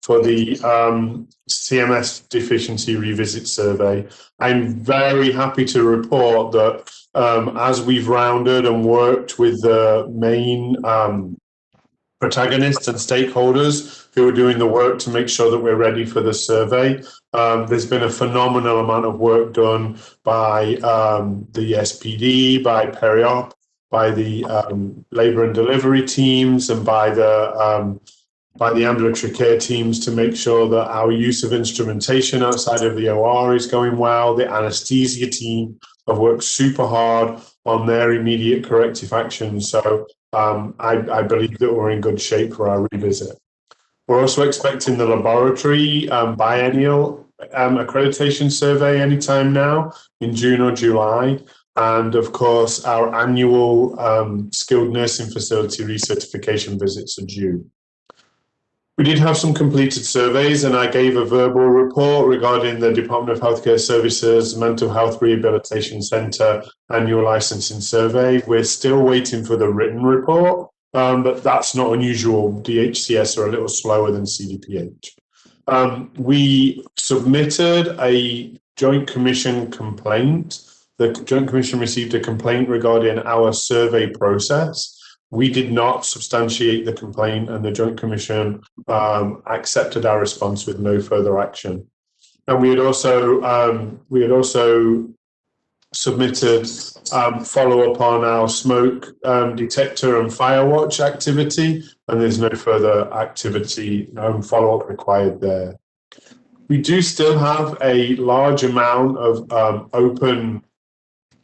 for the CMS deficiency revisit survey. I'm very happy to report that as we've rounded and worked with the main protagonists and stakeholders who are doing the work to make sure that we're ready for the survey, there's been a phenomenal amount of work done by the SPD, by Periop, by the labour and delivery teams, and by the ambulatory care teams to make sure that our use of instrumentation outside of the OR is going well. The anaesthesia team have worked super hard on their immediate corrective actions. So I believe that we're in good shape for our revisit. We're also expecting the laboratory biennial accreditation survey anytime now in June or July. And of course, our annual skilled nursing facility recertification visits are due. We did have some completed surveys, and I gave a verbal report regarding the Department of Healthcare Services Mental Health Rehabilitation Centre annual licensing survey. We're still waiting for the written report, but that's not unusual. DHCS are a little slower than CDPH. We submitted a Joint Commission complaint. The Joint Commission received a complaint regarding our survey process. We did not substantiate the complaint, and the Joint Commission accepted our response with no further action. And we had also submitted follow-up on our smoke detector and fire watch activity, and there's no further activity follow-up required there. We do still have a large amount of open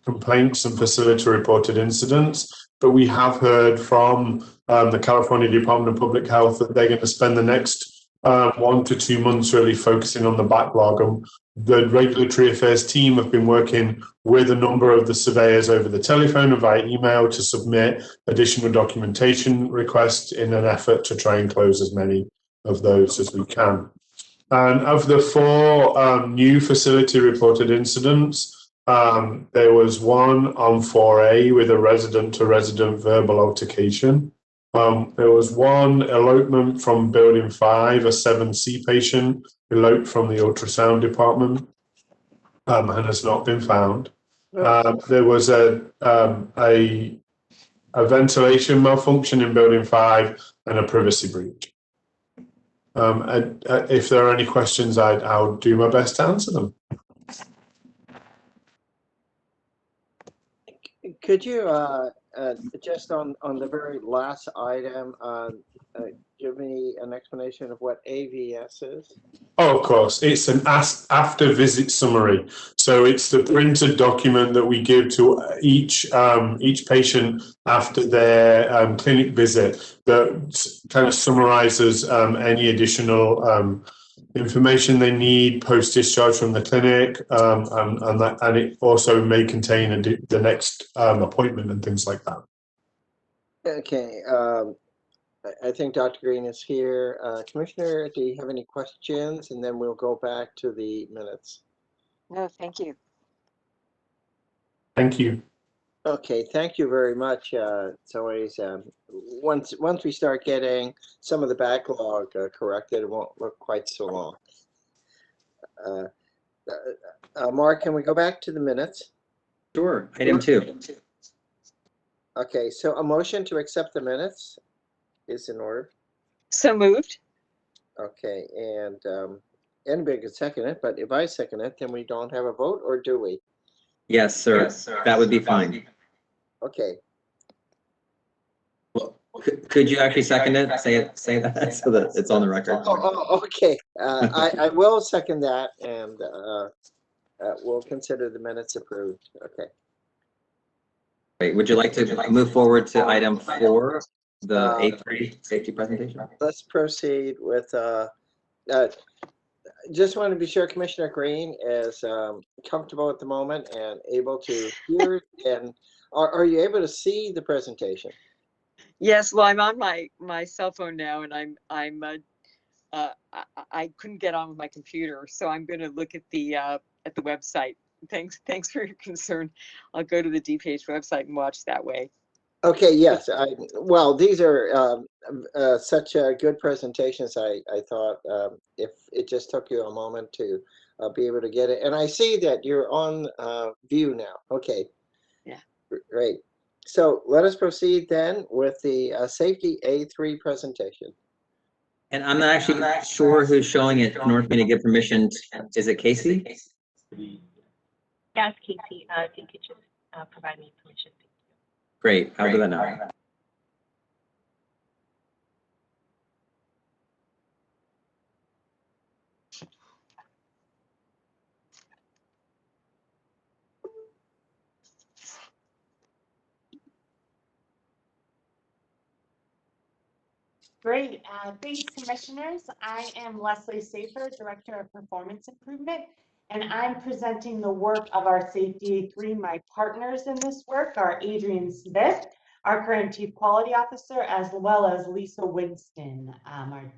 complaints and facility reported incidents, but we have heard from the California Department of Public Health that they're going to spend the next 1 to 2 months really focusing on the backlog. And the regulatory affairs team have been working with a number of the surveyors over the telephone and via email to submit additional documentation requests in an effort to try and close as many of those as we can. And of the 4 new facility reported incidents, there was one on 4A with a resident-to-resident verbal altercation. There was one elopement from Building 5, a 7C patient eloped from the ultrasound department and has not been found. There was a ventilation malfunction in Building 5 and a privacy breach. If there are any questions, I'll do my best to answer them. Could you just on the very last item give me an explanation of what AVS is? Oh, of course. It's an after visit summary. So it's the printed document that we give to each patient after their clinic visit that kind of summarizes any additional information they need post-discharge from the clinic, and it also may contain the next appointment and things like that. Okay. I think Dr. Green is here. Commissioner, do you have any questions? And then we'll go back to the minutes. No, thank you. Thank you. Okay, thank you very much. It's always, once we start getting some of the backlog corrected, it won't look quite so long. Mark, can we go back to the minutes? Sure, item 2. Okay, so a motion to accept the minutes is in order. So moved. Okay, and anybody can second it, but if I second it, then we don't have a vote, or do we? Yes, sir. Yes, sir. That would be fine. Okay. Well, could you actually second it? Say that so that it's on the record. Oh, okay. I will second that, and we'll consider the minutes approved. Okay. Great. Would you like to move forward to item 4, the A3 safety presentation? Let's proceed with. Just want to be sure Commissioner Green is comfortable at the moment and able to hear. And are you able to see the presentation? Yes, well, I'm on my cell phone now, and I couldn't get on with my computer, so I'm going to look at the website. Thanks for your concern. I'll go to the DPH website and watch that way. Okay, yes, well, these are such good presentations. I thought if it just took you a moment to be able to get it. And I see that you're on view now. Okay. Yeah. Great. So let us proceed then with the safety A3 presentation. And I'm not actually sure who's showing it in order for me to give permission. Is it Casey? Yes, Casey, if you could just provide me permission. Great, I'll do that now. Great. Thanks, commissioners. I am Leslie Safer, Director of Performance Improvement, and I'm presenting the work of our Safety A3. My partners in this work are Adrian Smith, our current Chief Quality Officer, as well as Lisa Winston, our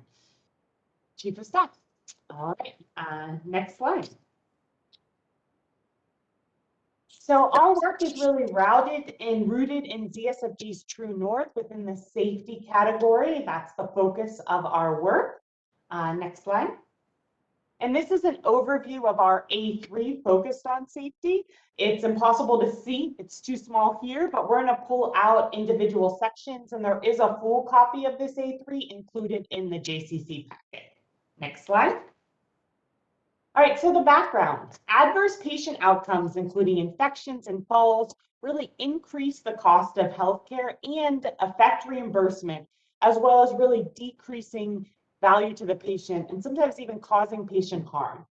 Chief of Staff. All right, next slide. So our work is really rooted in ZSFG's True North within the safety category. That's the focus of our work. Next slide. And this is an overview of our A3 focused on safety. It's impossible to see, it's too small here, but we're going to pull out individual sections, and there is a full copy of this A3 included in the JCC packet. Next slide. All right, so the background. Adverse patient outcomes, including infections and falls, really increase the cost of healthcare and affect reimbursement, as well as really decreasing value to the patient and sometimes even causing patient harm.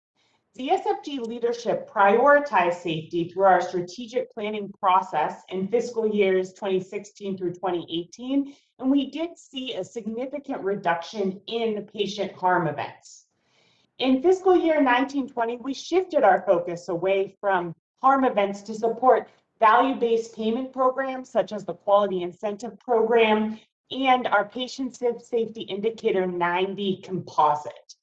ZSFG leadership prioritized safety through our strategic planning process in fiscal years 2016 through 2018, and we did see a significant reduction in patient harm events. In fiscal year 1920, we shifted our focus away from harm events to support value-based payment programs such as the Quality Incentive Program and our Patient Safety Indicator 90 composite.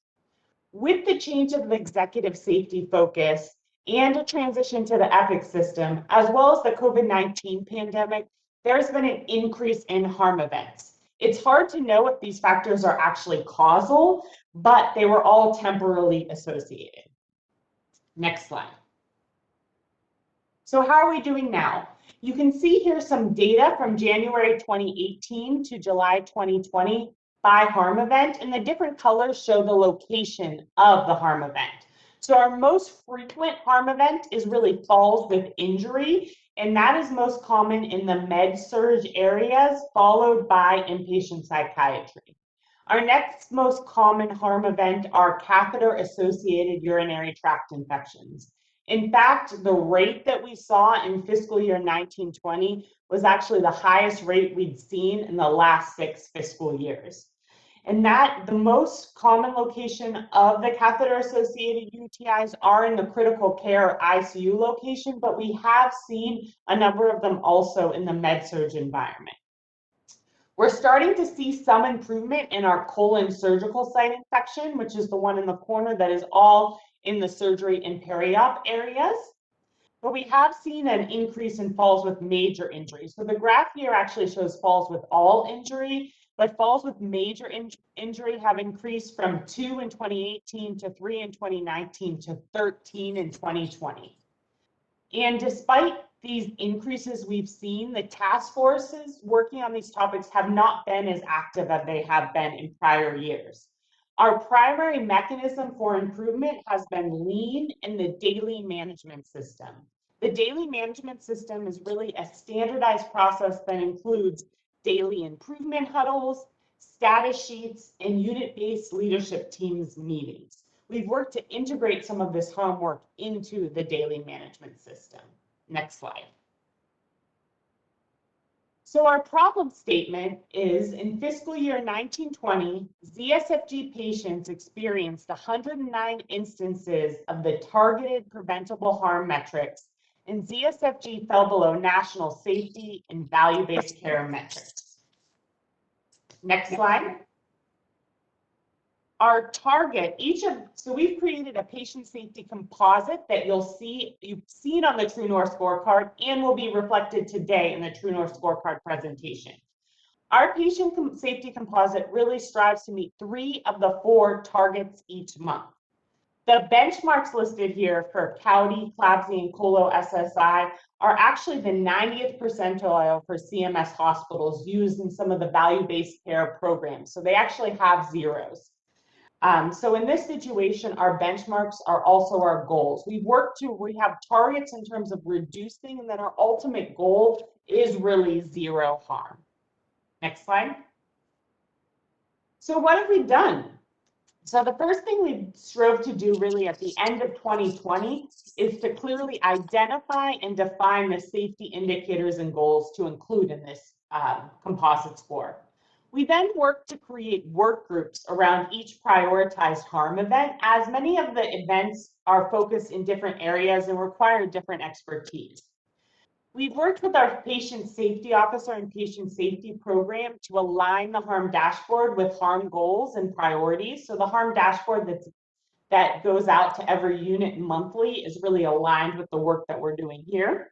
With the change of the executive safety focus and a transition to the EPIC system, as well as the COVID-19 pandemic, there's been an increase in harm events. It's hard to know if these factors are actually causal, but they were all temporarily associated. Next slide. So how are we doing now? You can see here some data from January 2018 to July 2020 by harm event, and the different colors show the location of the harm event. So our most frequent harm event is really falls with injury, and that is most common in the med-surg areas, followed by inpatient psychiatry. Our next most common harm event are catheter-associated urinary tract infections. In fact, the rate that we saw in fiscal year 1920 was actually the highest rate we'd seen in the last 6 fiscal years. And that the most common location of the catheter-associated UTIs are in the critical care ICU location, but we have seen a number of them also in the med-surg environment. We're starting to see some improvement in our colon surgical site infection, which is the one in the corner that is all in the surgery and peri-op areas. But we have seen an increase in falls with major injuries. So the graph here actually shows falls with all injury, but falls with major injury have increased from 2 in 2018 to 3 in 2019 to 13 in 2020. And despite these increases we've seen, the task forces working on these topics have not been as active as they have been in prior years. Our primary mechanism for improvement has been lean and the daily management system. The daily management system is really a standardized process that includes daily improvement huddles, status sheets, and unit-based leadership teams meetings. We've worked to integrate some of this homework into the daily management system. Next slide. So our problem statement is in fiscal year 1920, ZSFG patients experienced 109 instances of the targeted preventable harm metrics, and ZSFG fell below national safety and value-based care metrics. Next slide. our target, so we've created a patient safety composite that you've seen on the True North scorecard and will be reflected today in the True North scorecard presentation. Our patient safety composite really strives to meet 3 of the 4 targets each month. The benchmarks listed here for COUTI, CLABSI, and COLO SSI are actually the 90th percentile for CMS hospitals used in some of the value-based care programs. So they actually have zeros. So in this situation, our benchmarks are also our goals. We have targets in terms of reducing, and then our ultimate goal is really 0 harm. Next slide. So what have we done? So the first thing we strove to do really at the end of 2020 is to clearly identify and define the safety indicators and goals to include in this composite score. We then worked to create work groups around each prioritized harm event, as many of the events are focused in different areas and require different expertise. We've worked with our patient safety officer and patient safety program to align the harm dashboard with harm goals and priorities. So the harm dashboard that goes out to every unit monthly is really aligned with the work that we're doing here.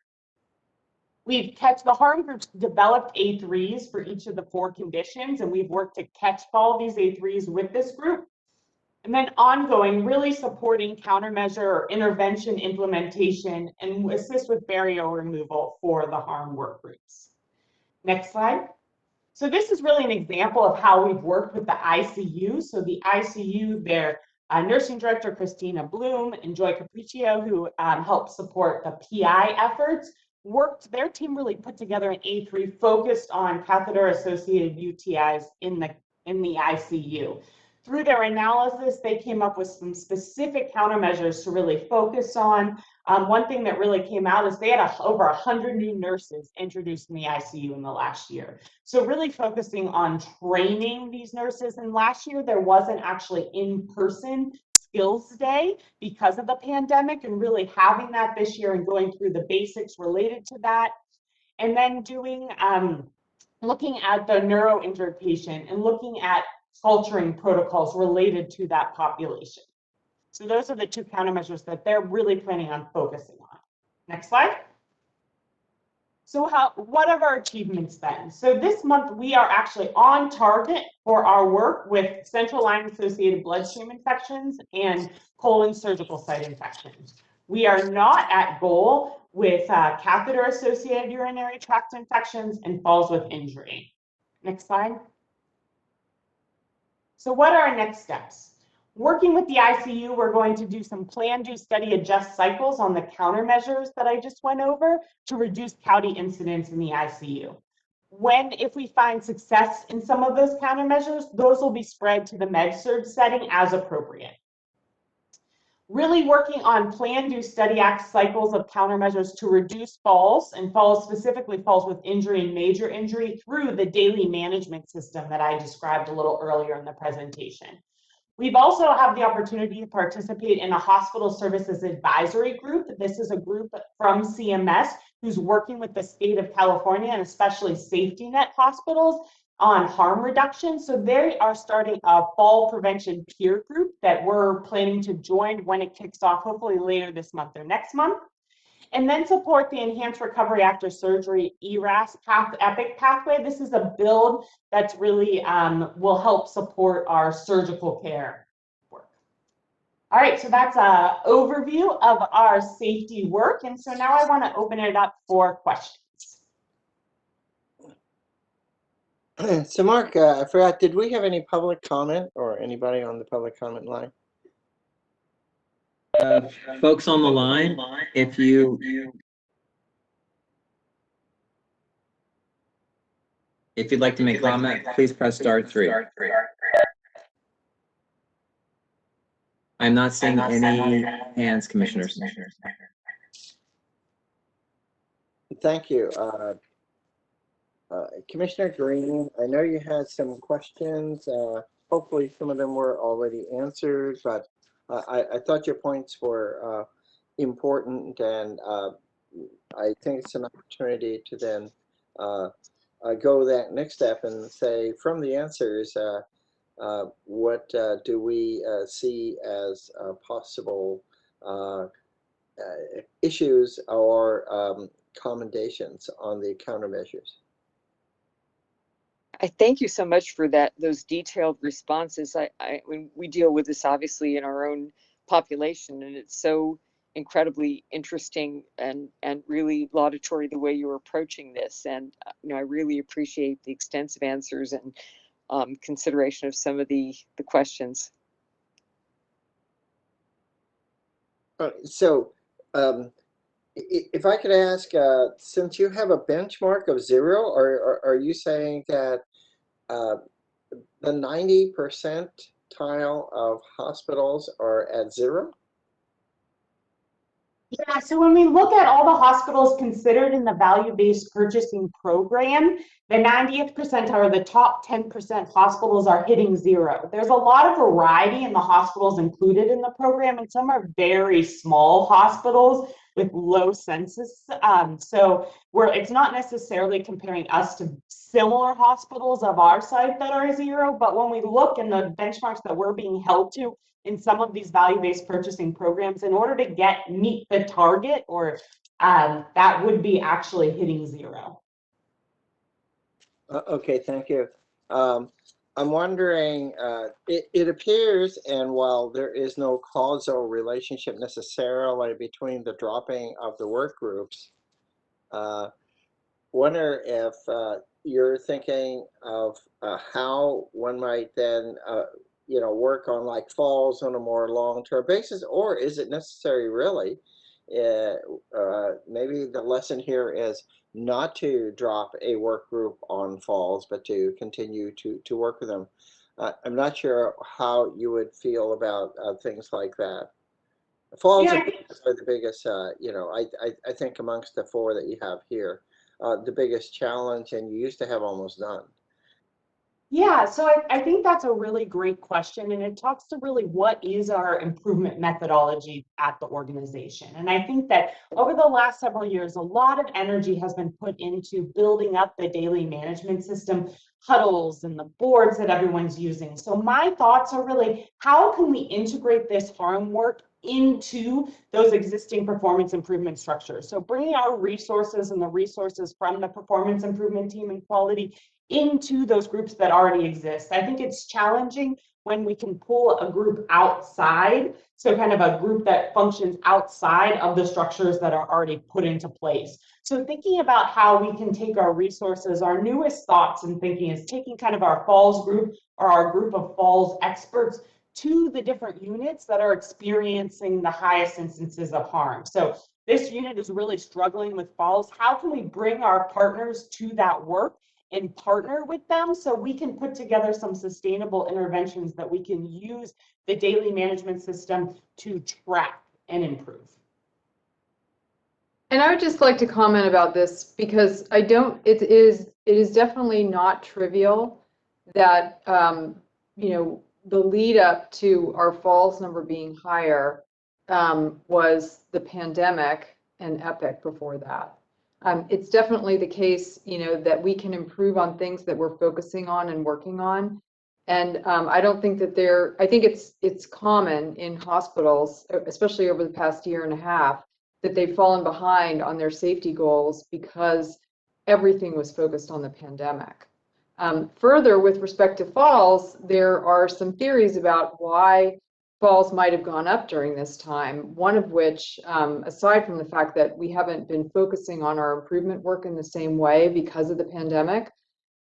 The harm groups developed A3s for each of the 4 conditions, and we've worked to catch all these A3s with this group. And then ongoing, really supporting countermeasure or intervention implementation and assist with barrier removal for the harm work groups. Next slide. So this is really an example of how we've worked with the ICU. So the ICU, their nursing director, Christina Bloom, and Joy Capriccio, who helped support the PI efforts, their team really put together an A3 focused on catheter-associated UTIs in the ICU. Through their analysis, they came up with some specific countermeasures to really focus on. One thing that really came out is they had over 100 new nurses introduced in the ICU in the last year. So really focusing on training these nurses. And last year, there wasn't actually in-person skills day because of the pandemic, and really having that this year and going through the basics related to that. And then looking at the neuro-injured patient and looking at culturing protocols related to that population. So those are the 2 countermeasures that they're really planning on focusing on. Next slide. So what are our achievements then? So this month we are actually on target for our work with central line associated bloodstream infections and colon surgical site infections. We are not at goal with catheter associated urinary tract infections and falls with injury. Next slide. So what are our next steps? Working with the ICU, we're going to do some plan, do, study, adjust cycles on the countermeasures that I just went over to reduce COUTI incidence in the ICU. If we find success in some of those countermeasures, those will be spread to the med-surg setting as appropriate. Really working on plan, do, study, act cycles of countermeasures to reduce falls, and falls specifically falls with injury and major injury through the daily management system that I described a little earlier in the presentation. We've also had the opportunity to participate in a hospital services advisory group. This is a group from CMS who's working with the state of California and especially safety net hospitals on harm reduction. So they are starting a fall prevention peer group that we're planning to join when it kicks off, hopefully later this month or next month. And then support the Enhanced Recovery After Surgery ERAS EPIC pathway. This is a build that's really will help support our surgical care work. All right, so that's an overview of our safety work. And so now I want to open it up for questions. So Mark, I forgot, did we have any public comment or anybody on the public comment line? Folks on the line, if you'd like to make comment, please press *3. I'm not seeing any hands, commissioners. Thank you. Commissioner Green, I know you had some questions. Hopefully some of them were already answered, but I thought your points were important, and I think it's an opportunity to then go that next step and say, from the answers, what do we see as possible issues or commendations on the countermeasures? I thank you so much for those detailed responses. When we deal with this obviously in our own population, and it's so incredibly interesting and really laudatory the way you're approaching this. And I really appreciate the extensive answers and consideration of some of the questions. So if I could ask, since you have a benchmark of 0, are you saying that the 90 percentile of hospitals are at 0? Yeah, so when we look at all the hospitals considered in the value-based purchasing program, the 90th percentile, or the top 10% hospitals, are hitting 0. There's a lot of variety in the hospitals included in the program, and some are very small hospitals with low census. So it's not necessarily comparing us to similar hospitals of our site that are 0, but when we look in the benchmarks that we're being held to in some of these value-based purchasing programs, in order to meet the target, or that would be actually hitting 0. Okay, thank you. I'm wondering, it appears, and while there is no causal relationship necessarily between the dropping of the work groups, wonder if you're thinking of how one might then work on like falls on a more long-term basis, or is it necessary really? Maybe the lesson here is not to drop a work group on falls, but to continue to work with them. I'm not sure how you would feel about things like that. Falls are the biggest, I think amongst the 4 that you have here, the biggest challenge, and you used to have almost none. Yeah, so I think that's a really great question, and it talks to really what is our improvement methodology at the organization. And I think that over the last several years, a lot of energy has been put into building up the daily management system, huddles, and the boards that everyone's using. So my thoughts are really, how can we integrate this harm work into those existing performance improvement structures? So bringing our resources and the resources from the performance improvement team and quality into those groups that already exist. I think it's challenging when we can pull a group outside, so kind of a group that functions outside of the structures that are already put into place. So thinking about how we can take our resources, our newest thoughts and thinking is taking kind of our falls group or our group of falls experts to the different units that are experiencing the highest instances of harm. So this unit is really struggling with falls. How can we bring our partners to that work and partner with them so we can put together some sustainable interventions that we can use the daily management system to track and improve? And I would just like to comment about this because it is definitely not trivial that, the lead up to our falls number being higher was the pandemic and Epic before that. It's definitely the case, that we can improve on things that we're focusing on and working on. And I don't think that I think it's common in hospitals, especially over the past year and a half, that they've fallen behind on their safety goals because everything was focused on the pandemic. Further, with respect to falls, there are some theories about why falls might have gone up during this time, one of which, aside from the fact that we haven't been focusing on our improvement work in the same way because of the pandemic,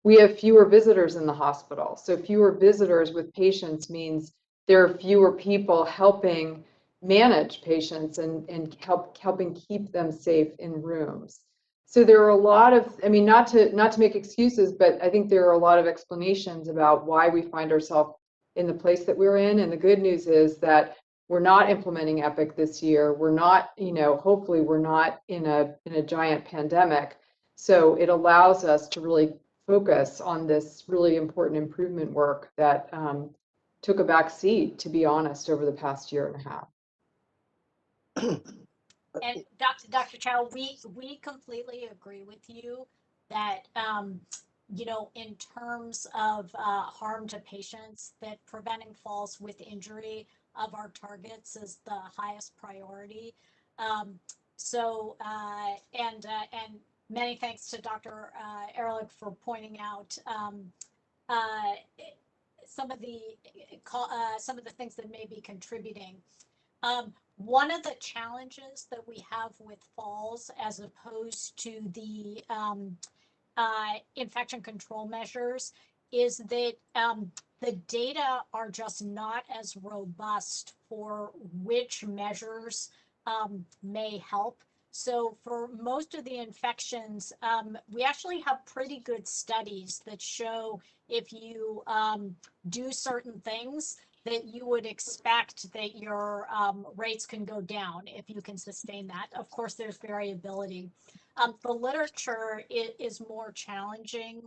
we have fewer visitors in the hospital. So fewer visitors with patients means there are fewer people helping manage patients and helping keep them safe in rooms. So there are a lot of, not to make excuses, but I think there are a lot of explanations about why we find ourselves in the place that we're in. And the good news is that we're not implementing Epic this year. We're not, hopefully we're not in a giant pandemic. So it allows us to really focus on this really important improvement work that took a back seat, to be honest, over the past year and a half. And Dr. Chow, we completely agree with you that you know, in terms of harm to patients, that preventing falls with injury of our targets is the highest priority. And many thanks to Dr. Ehrlich for pointing out some of the things that may be contributing. One of the challenges that we have with falls, as opposed to the infection control measures, is that the data are just not as robust for which measures may help. So for most of the infections, we actually have pretty good studies that show if you do certain things, that you would expect that your rates can go down if you can sustain that. Of course, there's variability. The literature is more challenging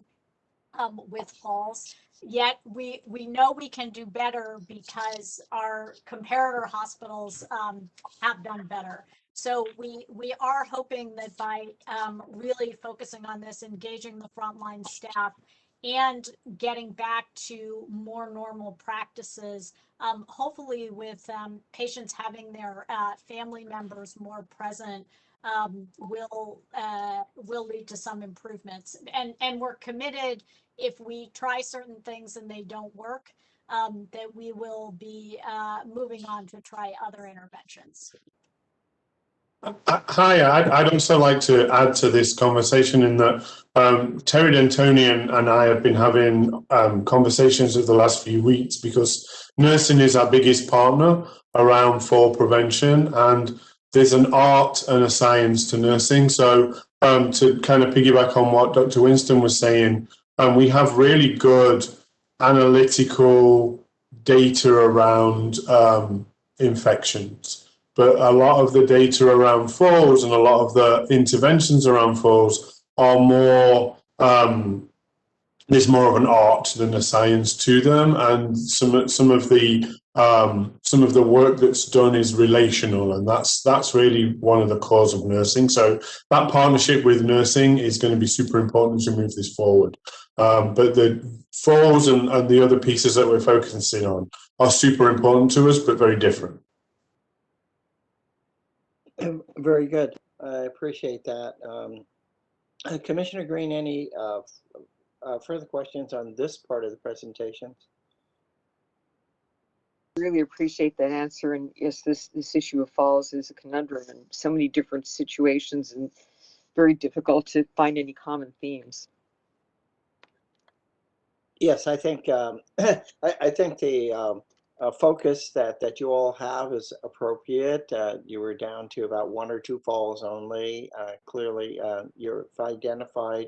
with falls, yet we know we can do better because our comparator hospitals have done better. So we are hoping that by really focusing on this, engaging the frontline staff, and getting back to more normal practices, hopefully with patients having their family members more present, will lead to some improvements. And we're committed, if we try certain things and they don't work, that we will be moving on to try other interventions. Hi, I'd also like to add to this conversation in that Terry D'Antoni and I have been having conversations over the last few weeks, because nursing is our biggest partner around fall prevention, and there's an art and a science to nursing. So to kind of piggyback on what Dr. Winston was saying, we have really good analytical data around infections. But a lot of the data around falls and a lot of the interventions around falls are more, there's more of an art than a science to them. And some of the work that's done is relational, and that's really one of the cores of nursing. So that partnership with nursing is going to be super important to move this forward. But the falls and the other pieces that we're focusing on are super important to us, but very different. Very good. I appreciate that. Commissioner Green, any further questions on this part of the presentation? Really appreciate that answer. And yes, this issue of falls is a conundrum in so many different situations, and very difficult to find any common themes. Yes, I think I think the focus that you all have is appropriate. You were down to about 1 or 2 falls only. Clearly, you've identified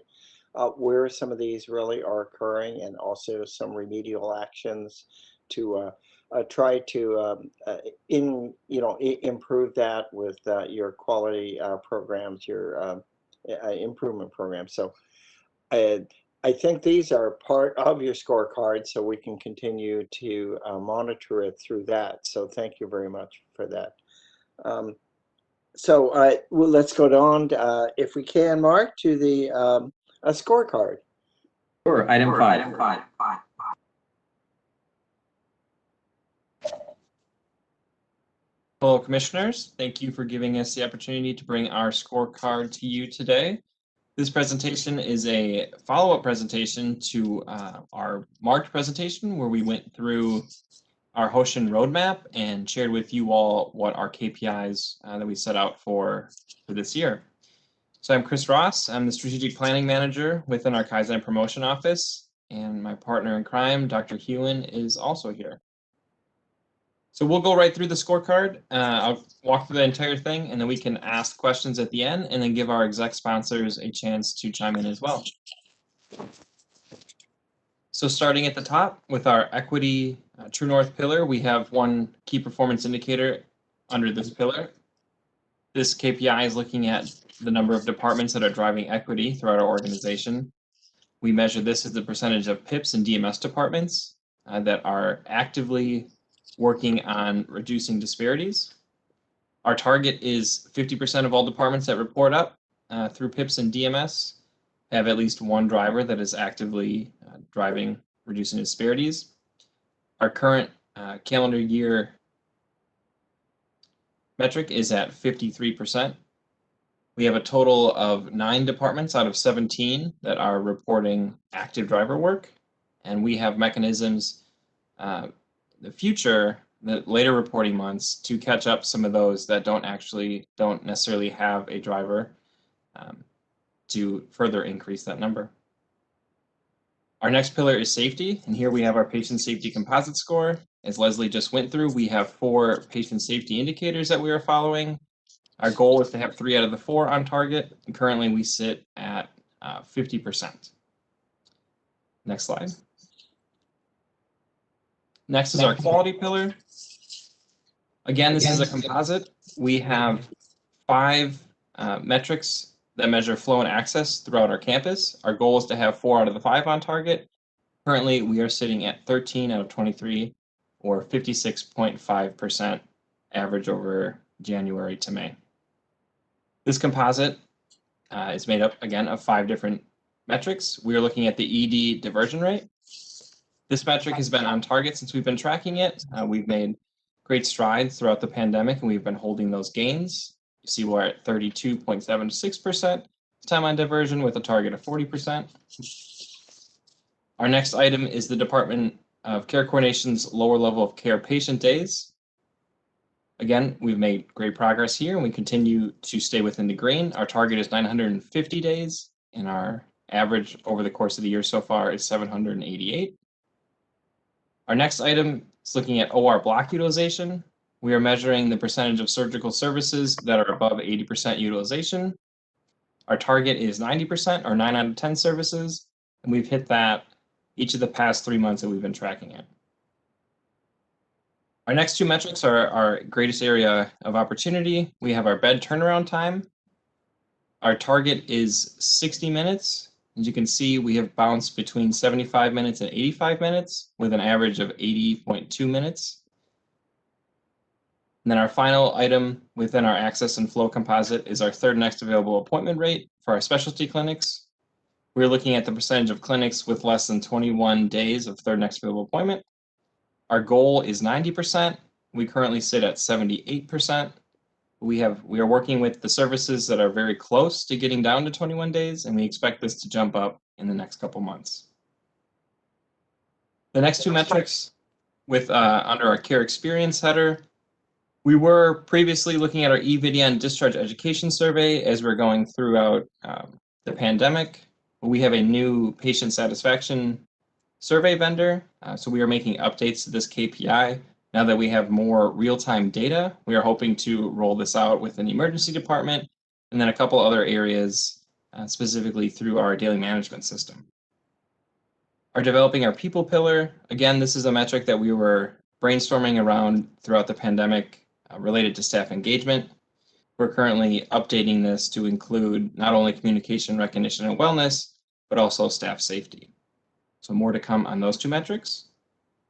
where some of these really are occurring, and also some remedial actions to try to improve that with your quality programs, your improvement programs. So I think these are part of your scorecard, so we can continue to monitor it through that. So thank you very much for that. Well, let's go on, if we can, Mark, to the scorecard. Sure, item 5. Hello, Commissioners. Thank you for giving us the opportunity to bring our scorecard to you today. This presentation is a follow-up presentation to our March presentation, where we went through our Hoshin roadmap and shared with you all what our KPIs that we set out for this year. So I'm Chris Ross. I'm the Strategic Planning Manager within our Kaizen Promotion Office, and my partner in crime, Dr. Hewin, is also here. So we'll go right through the scorecard. I'll walk through the entire thing, and then we can ask questions at the end, and then give our exec sponsors a chance to chime in as well. So starting at the top with our equity True North pillar, we have one key performance indicator under this pillar. This KPI is looking at the number of departments that are driving equity throughout our organization. We measure this as the percentage of PIPs and DMS departments that are actively working on reducing disparities. Our target is 50% of all departments that report up through PIPs and DMS. have at least one driver that is actively driving, reducing disparities. Our current calendar year metric is at 53%. We have a total of 9 departments out of 17 that are reporting active driver work, and we have mechanisms the future, the later reporting months, to catch up some of those that don't necessarily have a driver, to further increase that number. Our next pillar is safety, and here we have our patient safety composite score. As Leslie just went through, we have 4 patient safety indicators that we are following. Our goal is to have 3 out of the 4 on target, and currently we sit at 50%. Next slide. Next is our quality pillar. Again, this is a composite. We have 5 metrics that measure flow and access throughout our campus. Our goal is to have 4 out of the 5 on target. Currently, we are sitting at 13 out of 23, or 56.5% average over January to May. This composite is made up, again, of 5 different metrics. We are looking at the ED diversion rate. This metric has been on target since we've been tracking it. We've made great strides throughout the pandemic, and we've been holding those gains. You see we're at 32.76% time on diversion with a target of 40%. Our next item is the Department of Care Coordination's lower level of care patient days. Again, we've made great progress here, and we continue to stay within the green. Our target is 950 days, and our average over the course of the year so far is 788. Our next item is looking at OR block utilization. We are measuring the percentage of surgical services that are above 80% utilization. Our target is 90%, or 9 out of 10 services, and we've hit that each of the past 3 months that we've been tracking it. Our next 2 metrics are our greatest area of opportunity. We have our bed turnaround time. Our target is 60 minutes. As you can see, we have bounced between 75 minutes and 85 minutes with an average of 80.2 minutes. And then our final item within our access and flow composite is our third next available appointment rate for our specialty clinics. We're looking at the percentage of clinics with less than 21 days of third next available appointment. Our goal is 90%. We currently sit at 78%. We are working with the services that are very close to getting down to 21 days, and we expect this to jump up in the next couple months. The next 2 metrics with under our care experience header, we were previously looking at our eVidya discharge education survey as we're going throughout the pandemic. We have a new patient satisfaction survey vendor, so we are making updates to this KPI. Now that we have more real-time data, we are hoping to roll this out within the emergency department and then a couple other areas, specifically through our daily management system. Our developing our people pillar, again, this is a metric that we were brainstorming around throughout the pandemic related to staff engagement. We're currently updating this to include not only communication, recognition, and wellness, but also staff safety. So more to come on those 2 metrics.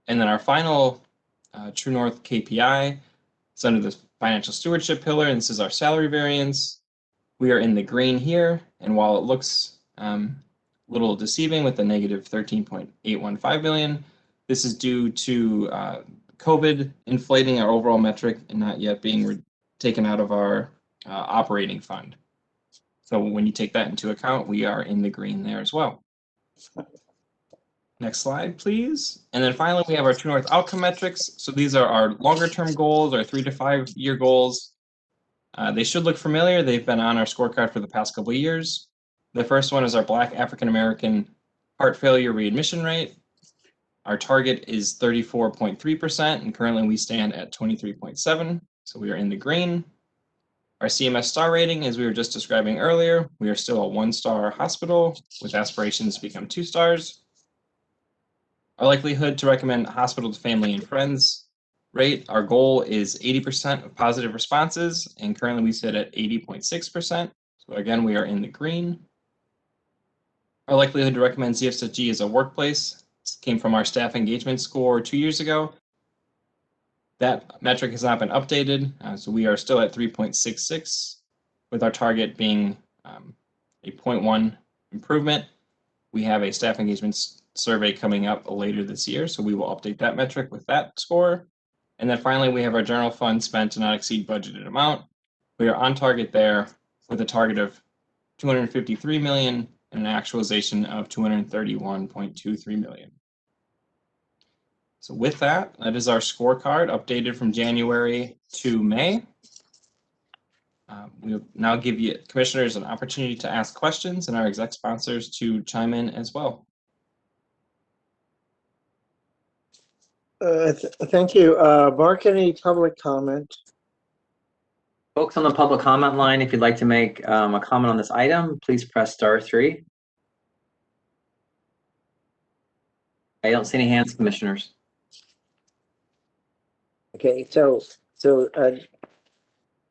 And then our final True North KPI is under the financial stewardship pillar, and this is our salary variance. We are in the green here, and while it looks a little deceiving with a negative 13.815 million, this is due to COVID inflating our overall metric and not yet being taken out of our operating fund. So when you take that into account, we are in the green there as well. Next slide, please. And then finally, we have our True North outcome metrics. So these are our longer term goals, our 3 to 5 year goals. They should look familiar. They've been on our scorecard for the past couple of years. The first one is our Black African American heart failure readmission rate. Our target is 34.3%, and currently we stand at 23.7%. So we are in the green. Our CMS star rating, as we were just describing earlier, we are still a 1-star hospital with aspirations to become 2 stars. Our likelihood to recommend hospital to family and friends rate, our goal is 80% of positive responses, and currently we sit at 80.6%. So again, we are in the green. Our likelihood to recommend Zsfg as a workplace came from our staff engagement score 2 years ago. That metric has not been updated, so we are still at 3.66, with our target being a 0.1 improvement. We have a staff engagement survey coming up later this year, so we will update that metric with that score. And then finally, we have our general fund spent to not exceed budgeted amount. We are on target there with a target of 253 million and an actualization of 231.23 million. So with that, that is our scorecard updated from January to May. We'll now give you commissioners an opportunity to ask questions and our exec sponsors to chime in as well. Thank you. Mark, any public comment? Folks on the public comment line, if you'd like to make a comment on this item, please press *3. I don't see any hands, commissioners. Okay,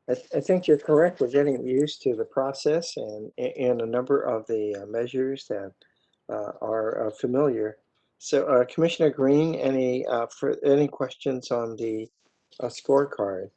I think you're correct. We're getting used to the process and a number of the measures that are familiar. So, Commissioner Green, any questions on the scorecard?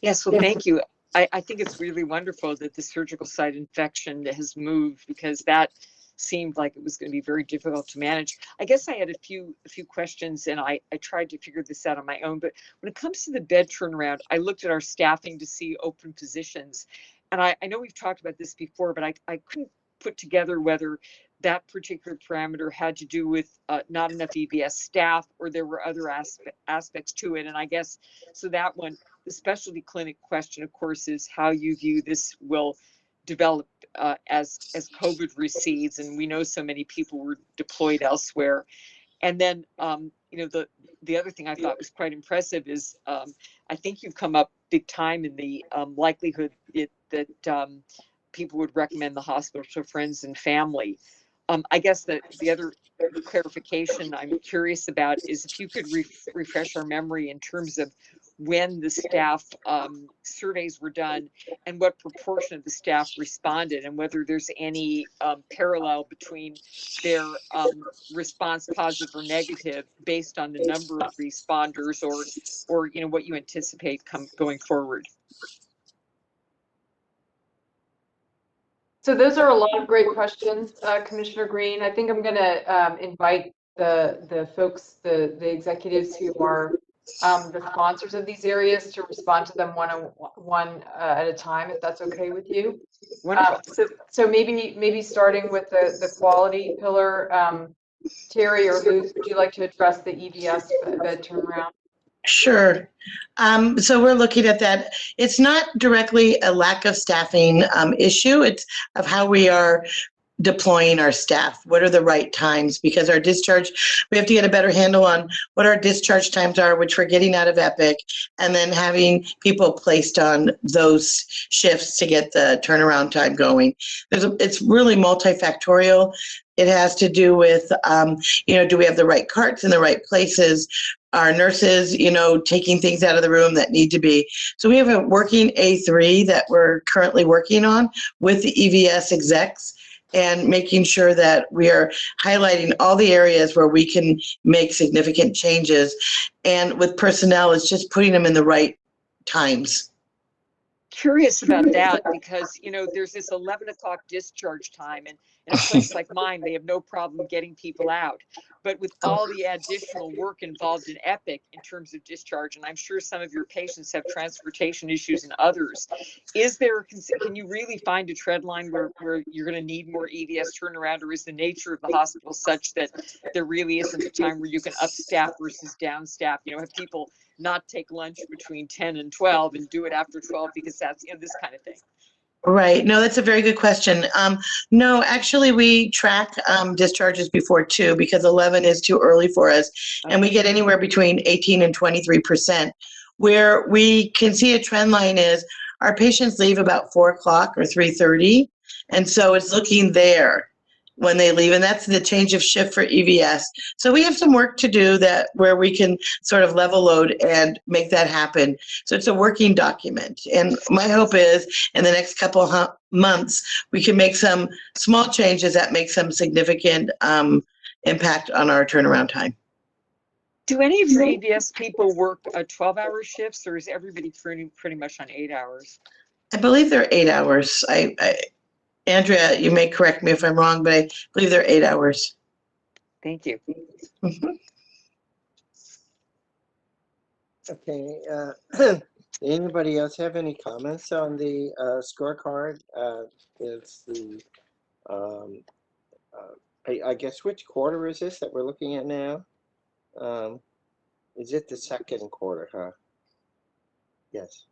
Yes, well, thank you. I think it's really wonderful that the surgical site infection has moved, because that seemed like it was going to be very difficult to manage. I guess I had a few questions, and I tried to figure this out on my own. But when it comes to the bed turnaround, I looked at our staffing to see open positions. And I know we've talked about this before, but I couldn't put together whether that particular parameter had to do with not enough EVS staff, or there were other aspects to it. And I guess, so that one, the specialty clinic question, of course, is how you view this will develop as COVID recedes, and we know so many people were deployed elsewhere. And then, you know, the other thing I thought was quite impressive is I think you've come up big time in the likelihood that people would recommend the hospital to friends and family. I guess that the other clarification I'm curious about is if you could refresh our memory in terms of when the staff surveys were done and what proportion of the staff responded, and whether there's any parallel between their response, positive or negative, based on the number of responders, or you know, what you anticipate going forward. So those are a lot of great questions, Commissioner Green. I think I'm going to invite the folks, the executives who are the sponsors of these areas, to respond to them one at a time, if that's okay with you. So maybe starting with the quality pillar, Terry or Luz, would you like to address the EVS bed turnaround? Sure. So we're looking at that. It's not directly a lack of staffing issue. It's of how we are deploying our staff. What are the right times? Because our discharge, we have to get a better handle on what our discharge times are, which we're getting out of Epic, and then having people placed on those shifts to get the turnaround time going. It's really multifactorial. It has to do with, you know, do we have the right carts in the right places? Our nurses, you know, taking things out of the room that need to be. So we have a working A3 that we're currently working on with the EVS execs, and making sure that we are highlighting all the areas where we can make significant changes. And with personnel, it's just putting them in the right times. Curious about that, because you know, there's this 11 o'clock discharge time, and in a place like mine, they have no problem getting people out. But with all the additional work involved in Epic in terms of discharge, and I'm sure some of your patients have transportation issues and others, can you really find a trend line where you're going to need more EVS turnaround, or is the nature of the hospital such that there really isn't a time where you can up staff versus down staff? You know, have people not take lunch between 10 and 12 and do it after 12 because that's, you know, this kind of thing. Right. No, that's a very good question. No, actually, we track discharges before 2 because 11 is too early for us. And we get anywhere between 18 and 23%. Where we can see a trend line is our patients leave about 4 o'clock or 3:30. And so it's looking there when they leave, and that's the change of shift for EVS. So we have some work to do where we can sort of level load and make that happen. So it's a working document. And my hope is in the next couple of months, we can make some small changes that make some significant impact on our turnaround time. Do any of your EVS people work 12-hour shifts, or is everybody pretty much on 8 hours? I believe they're 8 hours. Andrea, you may correct me if I'm wrong, but I believe they're 8 hours. Thank you. Okay, anybody else have any comments on the scorecard? It's the, I guess, which quarter is this that we're looking at now? Is it the second quarter, huh? Yes.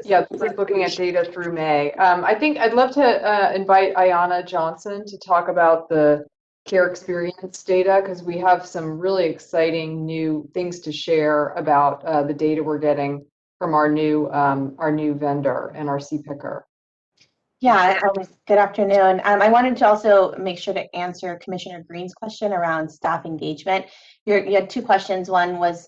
Yeah, this is looking at data through May. I think I'd love to invite Ayana Johnson to talk about the care experience data, because we have some really exciting new things to share about the data we're getting from our new vendor and our C-picker. Yeah, good afternoon. I wanted to also make sure to answer Commissioner Green's question around staff engagement. You had two questions. One was,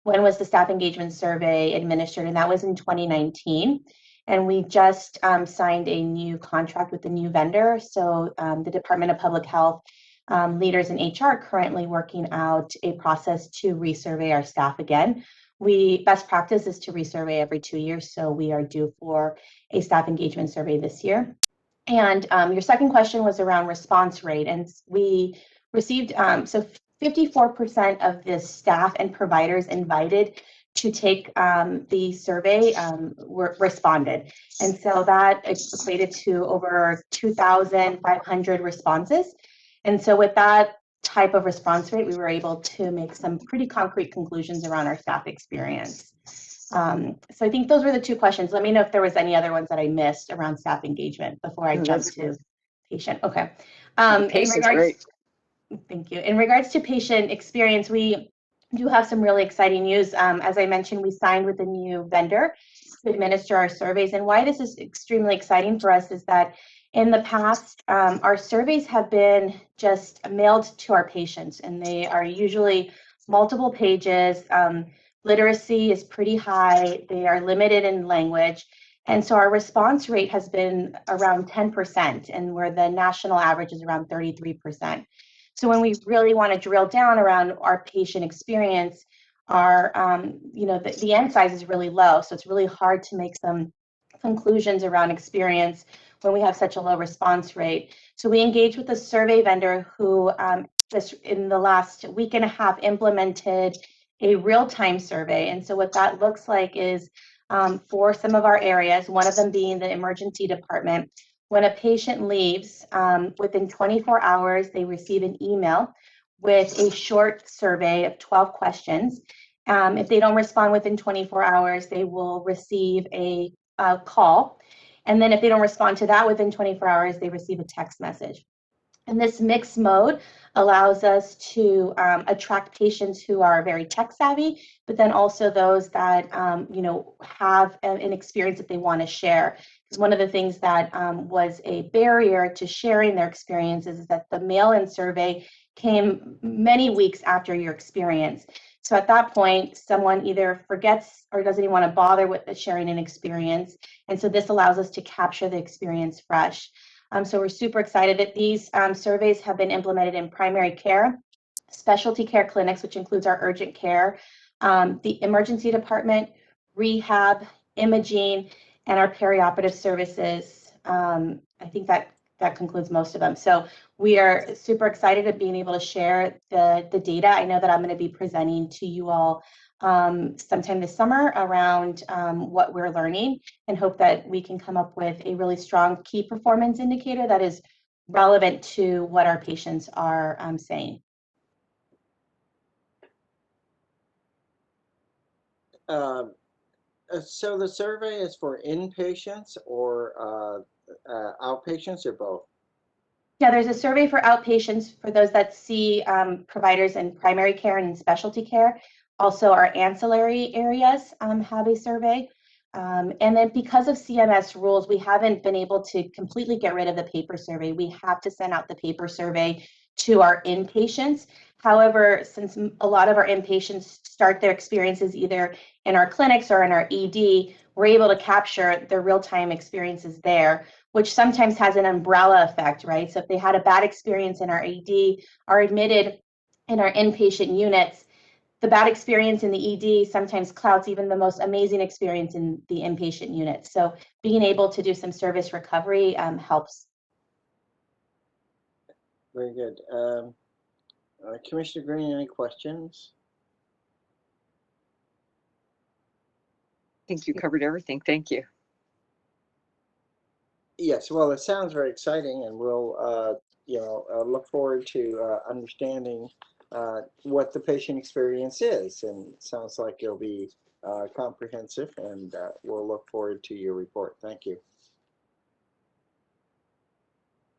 when was the staff engagement survey administered? And that was in 2019. And we just signed a new contract with the new vendor. So the Department of Public Health leaders in HR are currently working out a process to resurvey our staff again. Best practice is to resurvey every 2 years. So we are due for a staff engagement survey this year. And your second question was around response rate. And we received, so 54% of the staff and providers invited to take the survey responded. And so that equated to over 2,500 responses. And so with that type of response rate, we were able to make some pretty concrete conclusions around our staff experience. So I think those were the two questions. Let me know if there was any other ones that I missed around staff engagement before I jump to patient. Okay. Pace is great. Thank you. In regards to patient experience, we do have some really exciting news. As I mentioned, we signed with a new vendor to administer our surveys. And why this is extremely exciting for us is that in the past, our surveys have been just mailed to our patients, and they are usually multiple pages. Literacy is pretty high. They are limited in language. And so our response rate has been around 10%, and where the national average is around 33%. So when we really want to drill down around our patient experience, our, the end size is really low. So it's really hard to make some conclusions around experience when we have such a low response rate. So we engaged with a survey vendor who just in the last week and a half implemented a real-time survey. And so what that looks like is for some of our areas, one of them being the emergency department, when a patient leaves, within 24 hours, they receive an email with a short survey of 12 questions. If they don't respond within 24 hours, they will receive a call. And then if they don't respond to that within 24 hours, they receive a text message. And this mixed mode allows us to attract patients who are very tech savvy, but then also those that have an experience that they want to share. Because one of the things that was a barrier to sharing their experiences is that the mail-in survey came many weeks after your experience. So at that point, someone either forgets or doesn't even want to bother with the sharing an experience. And so this allows us to capture the experience fresh. So we're super excited that these surveys have been implemented in primary care, specialty care clinics, which includes our urgent care, the emergency department, rehab, imaging, and our perioperative services. I think that concludes most of them. So we are super excited at being able to share the data. I know that I'm going to be presenting to you all sometime this summer around what we're learning, and hope that we can come up with a really strong key performance indicator that is relevant to what our patients are saying. So the survey is for inpatients or outpatients or both? Yeah, there's a survey for outpatients for those that see providers in primary care and in specialty care. Also, our ancillary areas have a survey. And then because of CMS rules, we haven't been able to completely get rid of the paper survey. We have to send out the paper survey to our inpatients. However, since a lot of our inpatients start their experiences either in our clinics or in our ED, we're able to capture their real-time experiences there, which sometimes has an umbrella effect, right? So if they had a bad experience in our ED, are admitted in our inpatient units, the bad experience in the ED sometimes clouds even the most amazing experience in the inpatient unit. So being able to do some service recovery helps. Very good. Commissioner Green, any questions? I think you covered everything. Thank you. Yes, well, it sounds very exciting, and we'll, look forward to understanding what the patient experience is. And it sounds like it'll be comprehensive, and we'll look forward to your report. Thank you.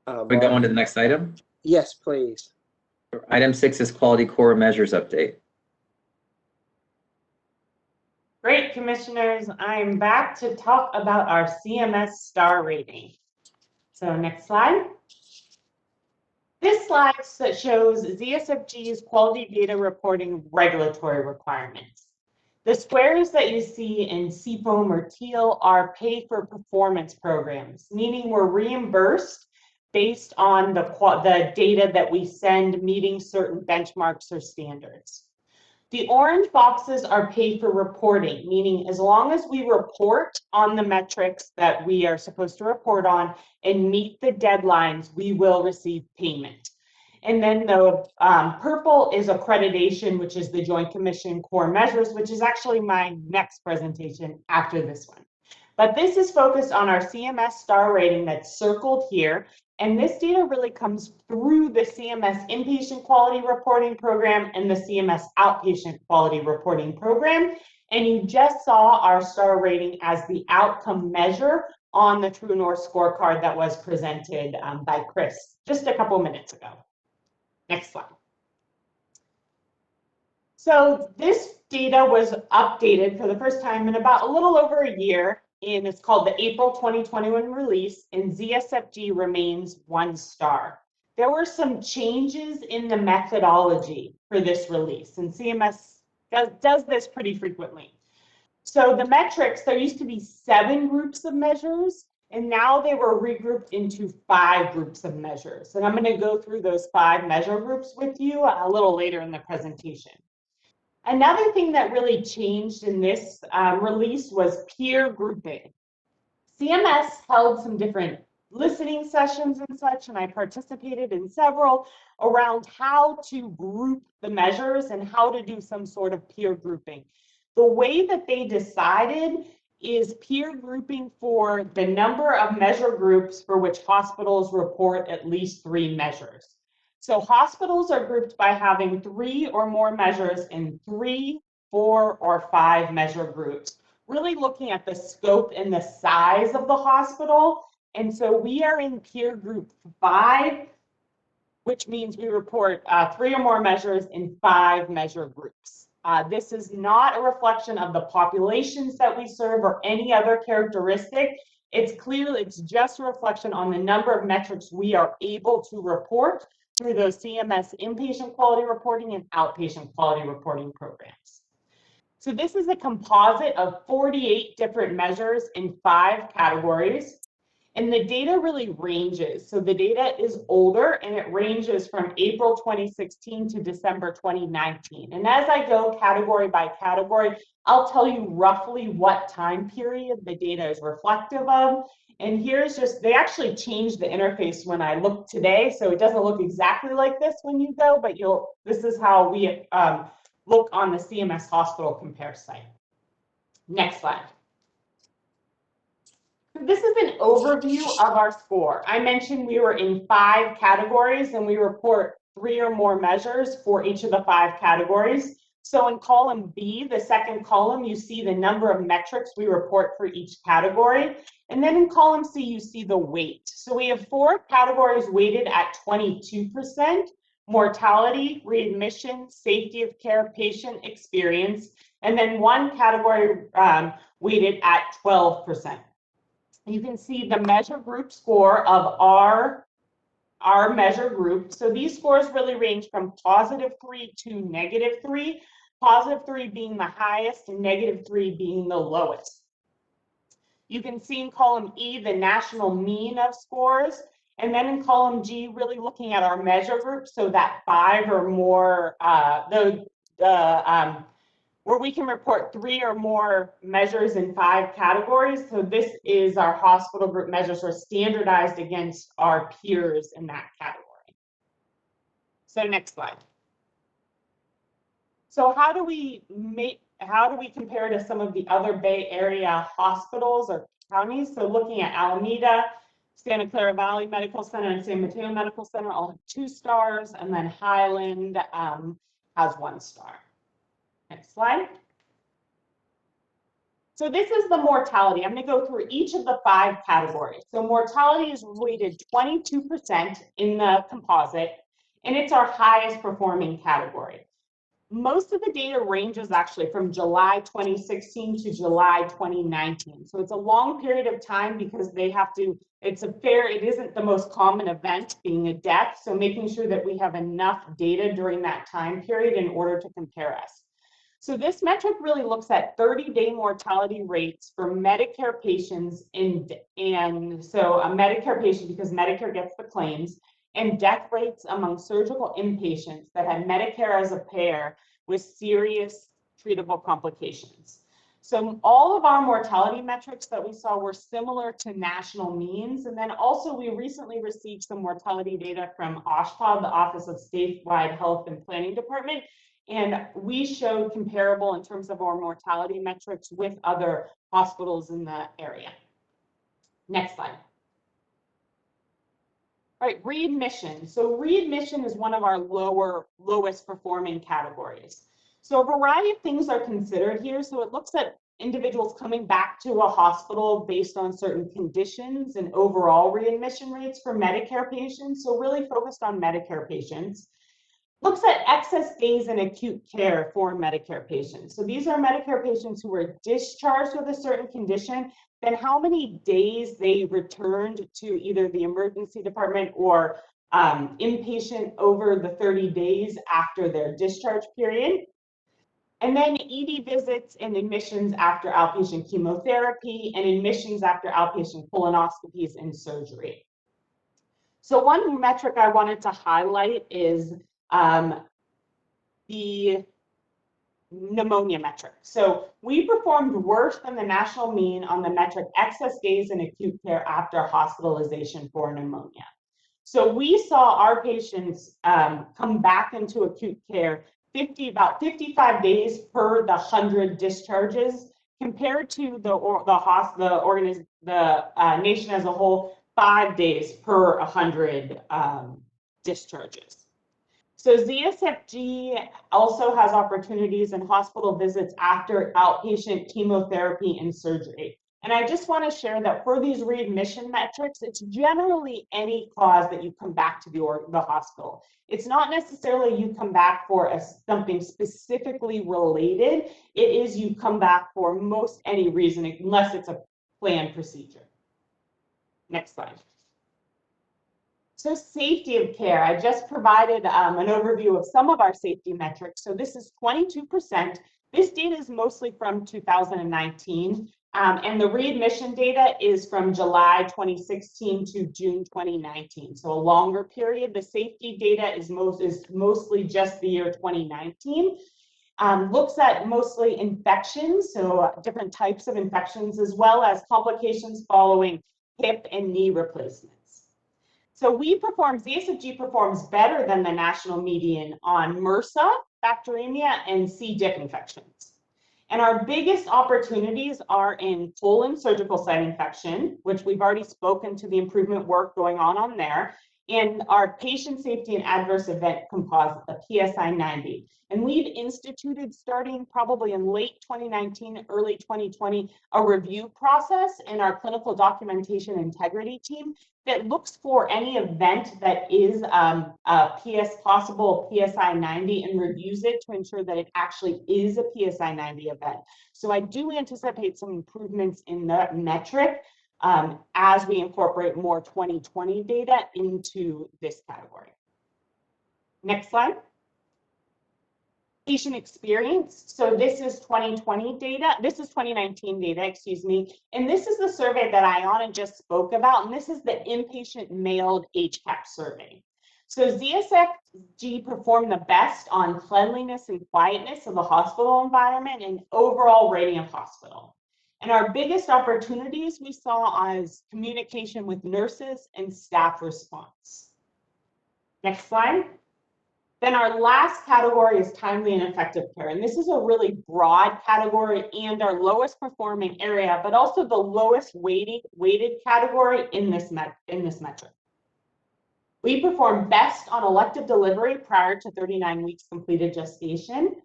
We go on to the next item. Yes, please. Item 6 is quality core measures update. Great, commissioners. I'm back to talk about our CMS star rating. So next slide. This slide shows Zsfg's quality data reporting regulatory requirements. The squares that you see in seafoam or teal are pay for performance programs, meaning we're reimbursed based on the data that we send meeting certain benchmarks or standards. The orange boxes are pay for reporting, meaning as long as we report on the metrics that we are supposed to report on and meet the deadlines, we will receive payment. And then the purple is accreditation, which is the Joint Commission core measures, which is actually my next presentation after this one. But this is focused on our CMS star rating that's circled here. And this data really comes through the CMS inpatient quality reporting program and the CMS outpatient quality reporting program. And you just saw our star rating as the outcome measure on the True North scorecard that was presented by Chris just a couple minutes ago. Next slide. So this data was updated for the first time in about a little over a year, and it's called the April 2021 release, and ZSFG remains 1 star. There were some changes in the methodology for this release, and CMS does this pretty frequently. So the metrics, there used to be 7 groups of measures, and now they were regrouped into 5 groups of measures. And I'm going to go through those 5 measure groups with you a little later in the presentation. Another thing that really changed in this release was peer grouping. CMS held some different listening sessions and such, and I participated in several around how to group the measures and how to do some sort of peer grouping. The way that they decided is peer grouping for the number of measure groups for which hospitals report at least 3 measures. So hospitals are grouped by having 3 or more measures in 3, 4, or 5 measure groups, really looking at the scope and the size of the hospital. And so we are in peer group 5, which means we report 3 or more measures in 5 measure groups. This is not a reflection of the populations that we serve or any other characteristic. It's just a reflection on the number of metrics we are able to report through those CMS inpatient quality reporting and outpatient quality reporting programs. So this is a composite of 48 different measures in 5 categories. And the data really ranges. So the data is older, and it ranges from April 2016 to December 2019. And as I go category by category, I'll tell you roughly what time period the data is reflective of. And here's just, they actually changed the interface when I look today, so it doesn't look exactly like this when you go, but this is how we look on the CMS Hospital Compare site. Next slide. This is an overview of our score. I mentioned we were in 5 categories, and we report 3 or more measures for each of the 5 categories. So in column B, the second column, you see the number of metrics we report for each category. And then in column C, you see the weight. So we have 4 categories weighted at 22%: mortality, readmission, safety of care, patient experience, and then 1 category weighted at 12%. You can see the measure group score of our measure group. So these scores really range from +3 to -3, +3 being the highest and -3 being the lowest. You can see in column E the national mean of scores, and then in column G, really looking at our measure group, so that 5 or more, where we can report 3 or more measures in 5 categories. So this is our hospital group measures are standardized against our peers in that category. So next slide. So how do we compare to some of the other Bay Area hospitals or counties? So looking at Alameda, Santa Clara Valley Medical Center and San Mateo Medical Center all have 2 stars, and then Highland has 1 star. Next slide. So this is the mortality. I'm going to go through each of the 5 categories. So mortality is weighted 22% in the composite, and it's our highest performing category. Most of the data ranges actually from July 2016 to July 2019. So it's a long period of time because they have to, it isn't the most common event being a death. So making sure that we have enough data during that time period in order to compare us. So this metric really looks at 30-day mortality rates for Medicare patients and so a Medicare patient, because Medicare gets the claims, and death rates among surgical inpatients that had Medicare as a payer with serious treatable complications. So all of our mortality metrics that we saw were similar to national means. And then also we recently received some mortality data from OSHPA, the Office of Statewide Health and Planning Department. And we showed comparable in terms of our mortality metrics with other hospitals in the area. Next slide. All right, readmission. So readmission is one of our lowest performing categories. So a variety of things are considered here. So it looks at individuals coming back to a hospital based on certain conditions and overall readmission rates for Medicare patients. So really focused on Medicare patients. Looks at excess days in acute care for Medicare patients. So these are Medicare patients who were discharged with a certain condition, then how many days they returned to either the emergency department or inpatient over the 30 days after their discharge period. And then ED visits and admissions after outpatient chemotherapy and admissions after outpatient colonoscopies and surgery. So one metric I wanted to highlight is the pneumonia metric. So we performed worse than the national mean on the metric excess days in acute care after hospitalization for pneumonia. So we saw our patients come back into acute care about 55 days per the 100 discharges, compared to the nation as a whole, 5 days per 100 discharges. So Zsfg also has opportunities in hospital visits after outpatient chemotherapy and surgery. And I just want to share that for these readmission metrics, it's generally any cause that you come back to the hospital. It's not necessarily you come back for something specifically related. It is you come back for most any reason, unless it's a planned procedure. Next slide. So safety of care, I just provided an overview of some of our safety metrics. So this is 22%. This data is mostly from 2019. And the readmission data is from July 2016 to June 2019. So a longer period. The safety data is mostly just the year 2019. Looks at mostly infections, so different types of infections, as well as complications following hip and knee replacements. So Zsfg performs better than the national median on MRSA, bacteremia, and C. diff infections. And our biggest opportunities are in colon surgical site infection, which we've already spoken to the improvement work going on there, and our patient safety and adverse event composite, the PSI 90. And we've instituted, starting probably in late 2019, early 2020, a review process in our clinical documentation integrity team that looks for any event that is possible PSI 90 and reviews it to ensure that it actually is a PSI 90 event. So I do anticipate some improvements in that metric as we incorporate more 2020 data into this category. Next slide. Patient experience. So this is 2020 data. This is 2019 data, excuse me. And this is the survey that Ayana just spoke about. And this is the inpatient mailed HCAP survey. So Zsfg performed the best on cleanliness and quietness of the hospital environment and overall rating of hospital. And our biggest opportunities we saw as communication with nurses and staff response. Next slide. Then our last category is timely and effective care. And this is a really broad category and our lowest performing area, but also the lowest weighted category in this metric. We perform best on elective delivery prior to 39 weeks completed gestation.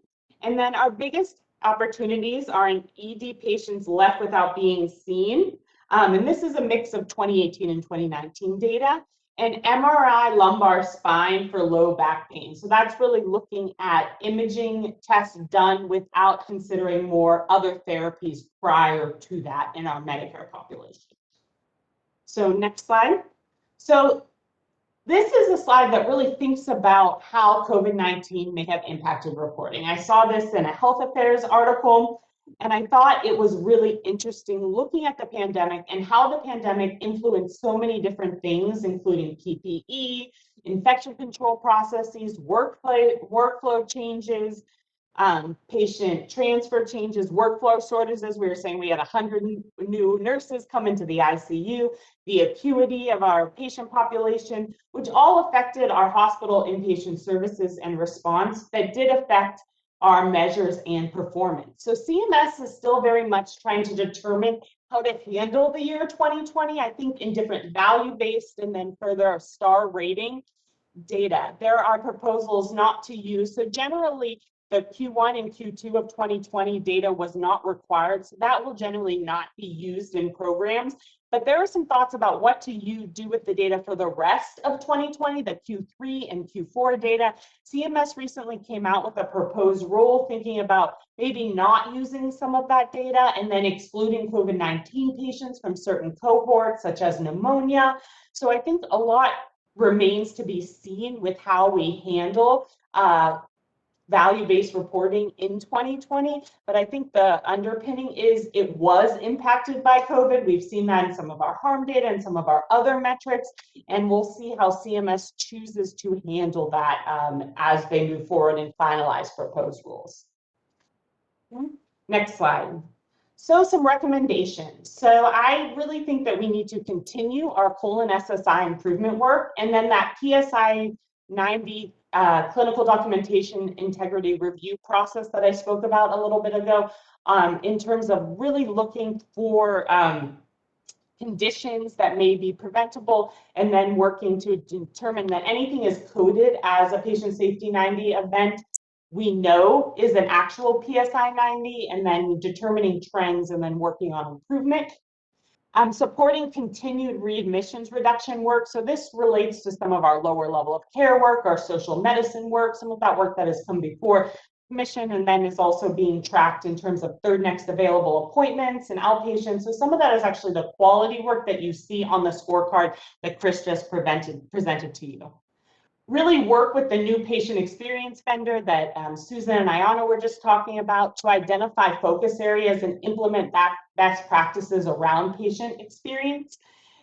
And then our biggest opportunities are in ED patients left without being seen. And this is a mix of 2018 and 2019 data. And MRI lumbar spine for low back pain. So that's really looking at imaging tests done without considering more other therapies prior to that in our Medicare population. So next slide. So this is a slide that really thinks about how COVID-19 may have impacted reporting. I saw this in a Health Affairs article, and I thought it was really interesting looking at the pandemic and how the pandemic influenced so many different things, including PPE, infection control processes, workflow changes, patient transfer changes, workflow shortages. We were saying we had 100 new nurses come into the ICU, the acuity of our patient population, which all affected our hospital inpatient services and response that did affect our measures and performance. So CMS is still very much trying to determine how to handle the year 2020, I think in different value-based and then further star rating data. There are proposals not to use, so generally the Q1 and Q2 of 2020 data was not required, so that will generally not be used in programs. But there are some thoughts about what to do with the data for the rest of 2020, the Q3 and Q4 data. CMS recently came out with a proposed rule thinking about maybe not using some of that data and then excluding COVID-19 patients from certain cohorts, such as pneumonia. So I think a lot remains to be seen with how we handle value-based reporting in 2020, but I think the underpinning is it was impacted by COVID. We've seen that in some of our harm data and some of our other metrics, and we'll see how CMS chooses to handle that as they move forward and finalize proposed rules. Next slide. So some recommendations. So I really think that we need to continue our colon SSI improvement work, and then that PSI 90 clinical documentation integrity review process that I spoke about a little bit ago, in terms of really looking for conditions that may be preventable, and then working to determine that anything is coded as a patient safety 90 event we know is an actual PSI 90, and then determining trends and then working on improvement. Supporting continued readmissions reduction work. So this relates to some of our lower level of care work, our social medicine work, some of that work that has come before admission and then is also being tracked in terms of third next available appointments and outpatients. So some of that is actually the quality work that you see on the scorecard that Chris just presented to you. Really work with the new patient experience vendor that Susan and Ayana were just talking about to identify focus areas and implement best practices around patient experience.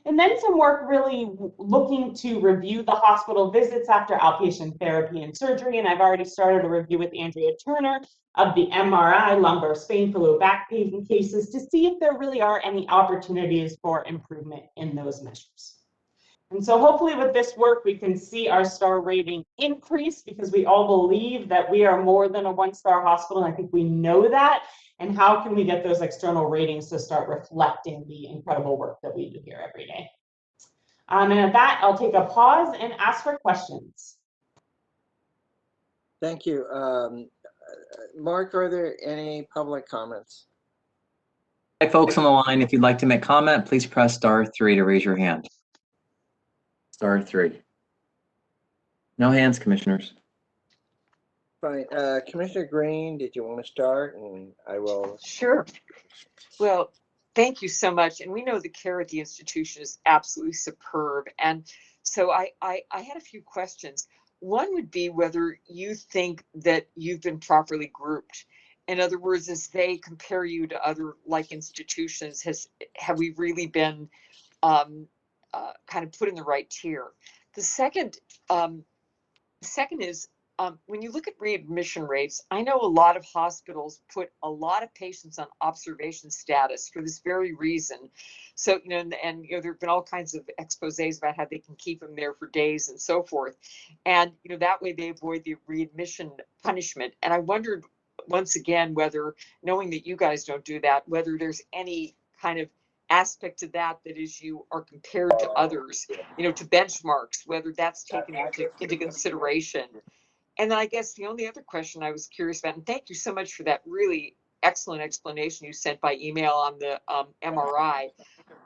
And then some work really looking to review the hospital visits after outpatient therapy and surgery. And I've already started a review with Andrea Turner of the MRI, lumbar spine for low back pain cases to see if there really are any opportunities for improvement in those measures. And so hopefully with this work, we can see our star rating increase because we all believe that we are more than a one-star hospital. And I think we know that. And how can we get those external ratings to start reflecting the incredible work that we do here every day? And at that, I'll take a pause and ask for questions. Thank you. Mark, are there any public comments? Hi, folks on the line. If you'd like to make comment, please press *3 to raise your hand. *3. No hands, commissioners. Fine. Commissioner Green, did you want to start? And I will. Sure. Well, thank you so much. And we know the care at the institution is absolutely superb. And so I had a few questions. One would be whether you think that you've been properly grouped. In other words, as they compare you to other like institutions, have we really been kind of put in the right tier? The second Second is, when you look at readmission rates, I know a lot of hospitals put a lot of patients on observation status for this very reason. So, and there have been all kinds of exposés about how they can keep them there for days and so forth. And, that way they avoid the readmission punishment. And I wondered once again, whether, knowing that you guys don't do that, whether there's any kind of aspect to that is you are compared to others, to benchmarks, whether that's taken into consideration. And then I guess the only other question I was curious about, and thank you so much for that really excellent explanation you sent by email on the MRI.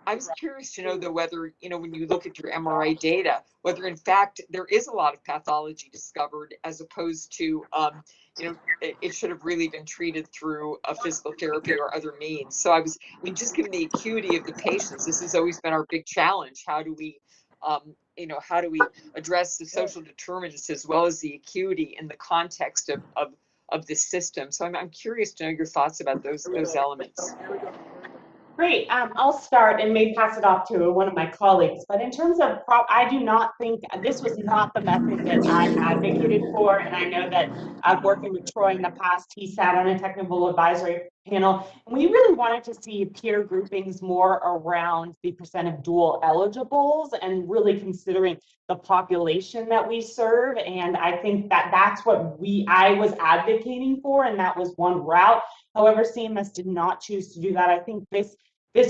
I was curious to know, though, whether, when you look at your MRI data, whether in fact there is a lot of pathology discovered as opposed to, it should have really been treated through a physical therapy or other means. So just given the acuity of the patients, this has always been our big challenge. How do we address the social determinants as well as the acuity in the context of this system? So I'm curious to know your thoughts about those elements. Great. I'll start and may pass it off to one of my colleagues. But in terms of I do not think this was not the method that I advocated for. And I know that working with Troy in the past, he sat on a technical advisory panel. And we really wanted to see peer groupings more around the percent of dual eligibles and really considering the population that we serve. And I think that that's what I was advocating for, and that was one route. However, CMS did not choose to do that. I think this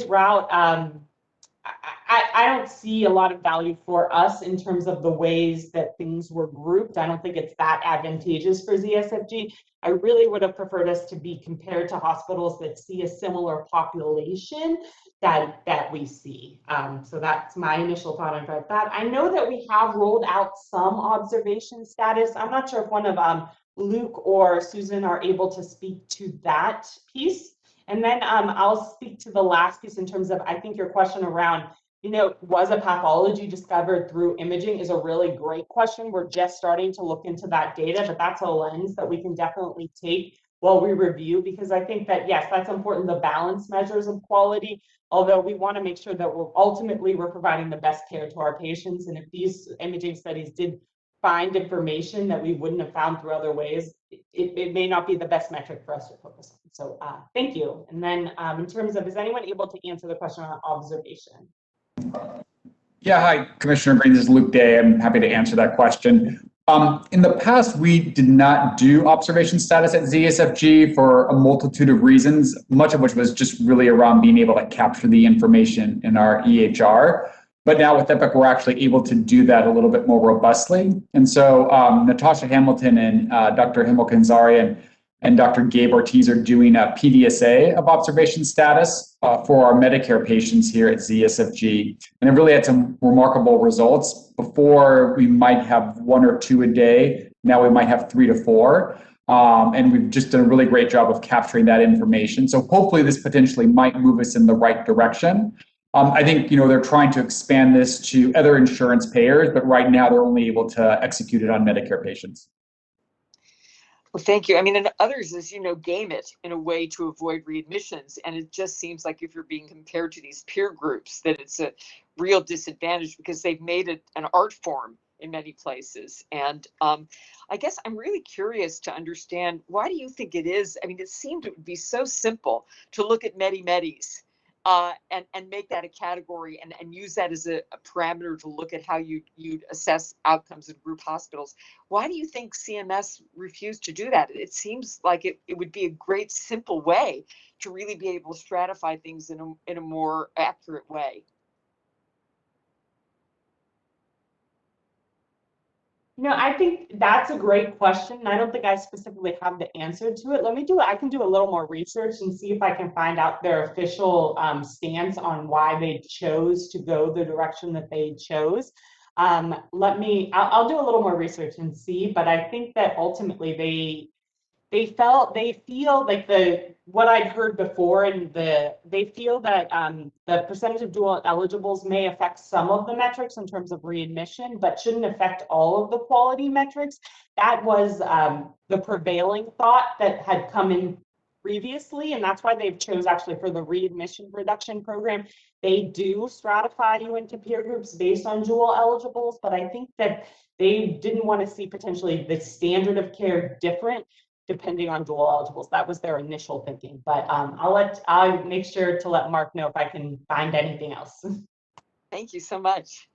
route, I don't see a lot of value for us in terms of the ways that things were grouped. I don't think it's that advantageous for ZSFG. I really would have preferred us to be compared to hospitals that see a similar population that we see. So that's my initial thought about that. I know that we have rolled out some observation status. I'm not sure if one of Luke or Susan are able to speak to that piece. And then I'll speak to the last piece in terms of, I think your question around, was a pathology discovered through imaging is a really great question. We're just starting to look into that data, but that's a lens that we can definitely take while we review, because I think that, yes, that's important, the balance measures of quality, although we want to make sure that we're providing the best care to our patients. And if these imaging studies did find information that we wouldn't have found through other ways, it may not be the best metric for us to focus on. So thank you. And then in terms of, is anyone able to answer the question on observation? Yeah, hi, Commissioner Green, this is Luke Day. I'm happy to answer that question. In the past, we did not do observation status at ZSFG for a multitude of reasons, much of which was just really around being able to capture the information in our EHR. But now with Epic, we're actually able to do that a little bit more robustly. And so Natasha Hamilton and Dr. Himmel-Kanzari and Dr. Gabe Ortiz are doing a PDSA of observation status for our Medicare patients here at ZSFG. And it really had some remarkable results. Before, we might have 1 or 2 a day. Now we might have 3 to 4. And we've just done a really great job of capturing that information. So hopefully this potentially might move us in the right direction. I think, they're trying to expand this to other insurance payers, but right now they're only able to execute it on Medicare patients. Well, thank you. I mean, and others, as game it in a way to avoid readmissions. And it just seems like if you're being compared to these peer groups, that it's a real disadvantage because they've made it an art form in many places. And I guess I'm really curious to understand, why do you think it is? I mean, it seemed it would be so simple to look at Medis and make that a category and use that as a parameter to look at how you'd assess outcomes in group hospitals. Why do you think CMS refused to do that? It seems like it would be a great, simple way to really be able to stratify things in a more accurate way. I think that's a great question. I don't think I specifically have the answer to it. I can do a little more research and see if I can find out their official stance on why they chose to go the direction that they chose. I'll do a little more research and see, but I think that ultimately they feel like what I'd heard before, and they feel that the percentage of dual eligibles may affect some of the metrics in terms of readmission, but shouldn't affect all of the quality metrics. That was the prevailing thought that had come in previously, and that's why they've chose actually for the readmission reduction program. They do stratify you into peer groups based on dual eligibles, but I think that they didn't want to see potentially the standard of care different depending on dual eligibles. That was their initial thinking, but I'll make sure to let Mark know if I can find anything else. Thank you so much.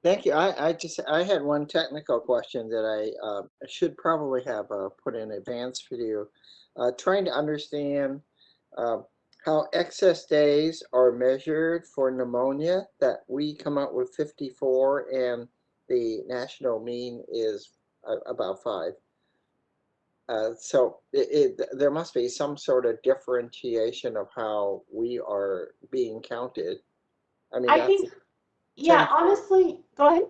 Thank you. I had one technical question that I should probably have put in advance for you. Trying to understand how excess days are measured for pneumonia, that we come out with 54 and the national mean is about 5. So there must be some sort of differentiation of how we are being counted. I mean, I think, yeah, honestly, go ahead.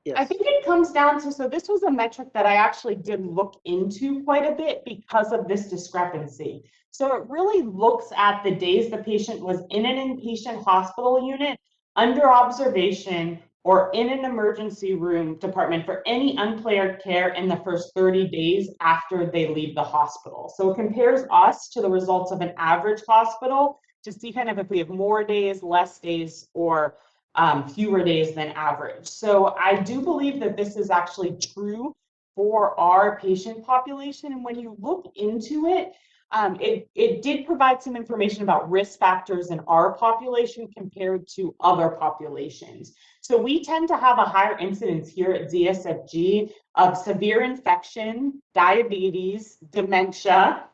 Yes. I think it comes down to, so this was a metric that I actually did look into quite a bit because of this discrepancy. So it really looks at the days the patient was in an inpatient hospital unit, under observation, or in an emergency room department for any unplanned care in the first 30 days after they leave the hospital. So it compares us to the results of an average hospital to see kind of if we have more days, less days, or fewer days than average. So I do believe that this is actually true for our patient population. And when you look into it, it did provide some information about risk factors in our population compared to other populations. So we tend to have a higher incidence here at ZSFG of severe infection, diabetes, dementia,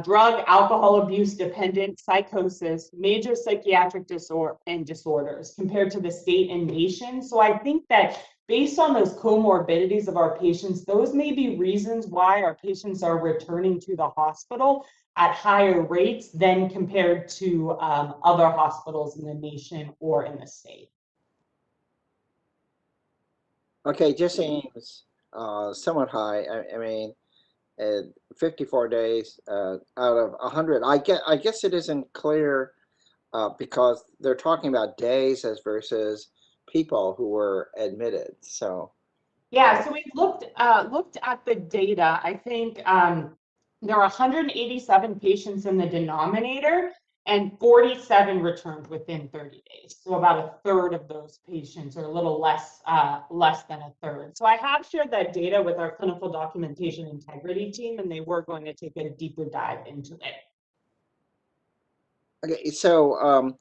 drug, alcohol abuse dependent psychosis, major psychiatric disorders compared to the state and nation. So I think that based on those comorbidities of our patients, those may be reasons why our patients are returning to the hospital at higher rates than compared to other hospitals in the nation or in the state. Okay, just seems somewhat high. I mean, 54 days out of 100. I guess it isn't clear because they're talking about days as versus people who were admitted. So yeah, so we've looked at the data. I think there are 187 patients in the denominator, and 47 returned within 30 days. So about a third of those patients, or a little less than a third. So I have shared that data with our clinical documentation integrity team, and they were going to take a deeper dive into it. okay, so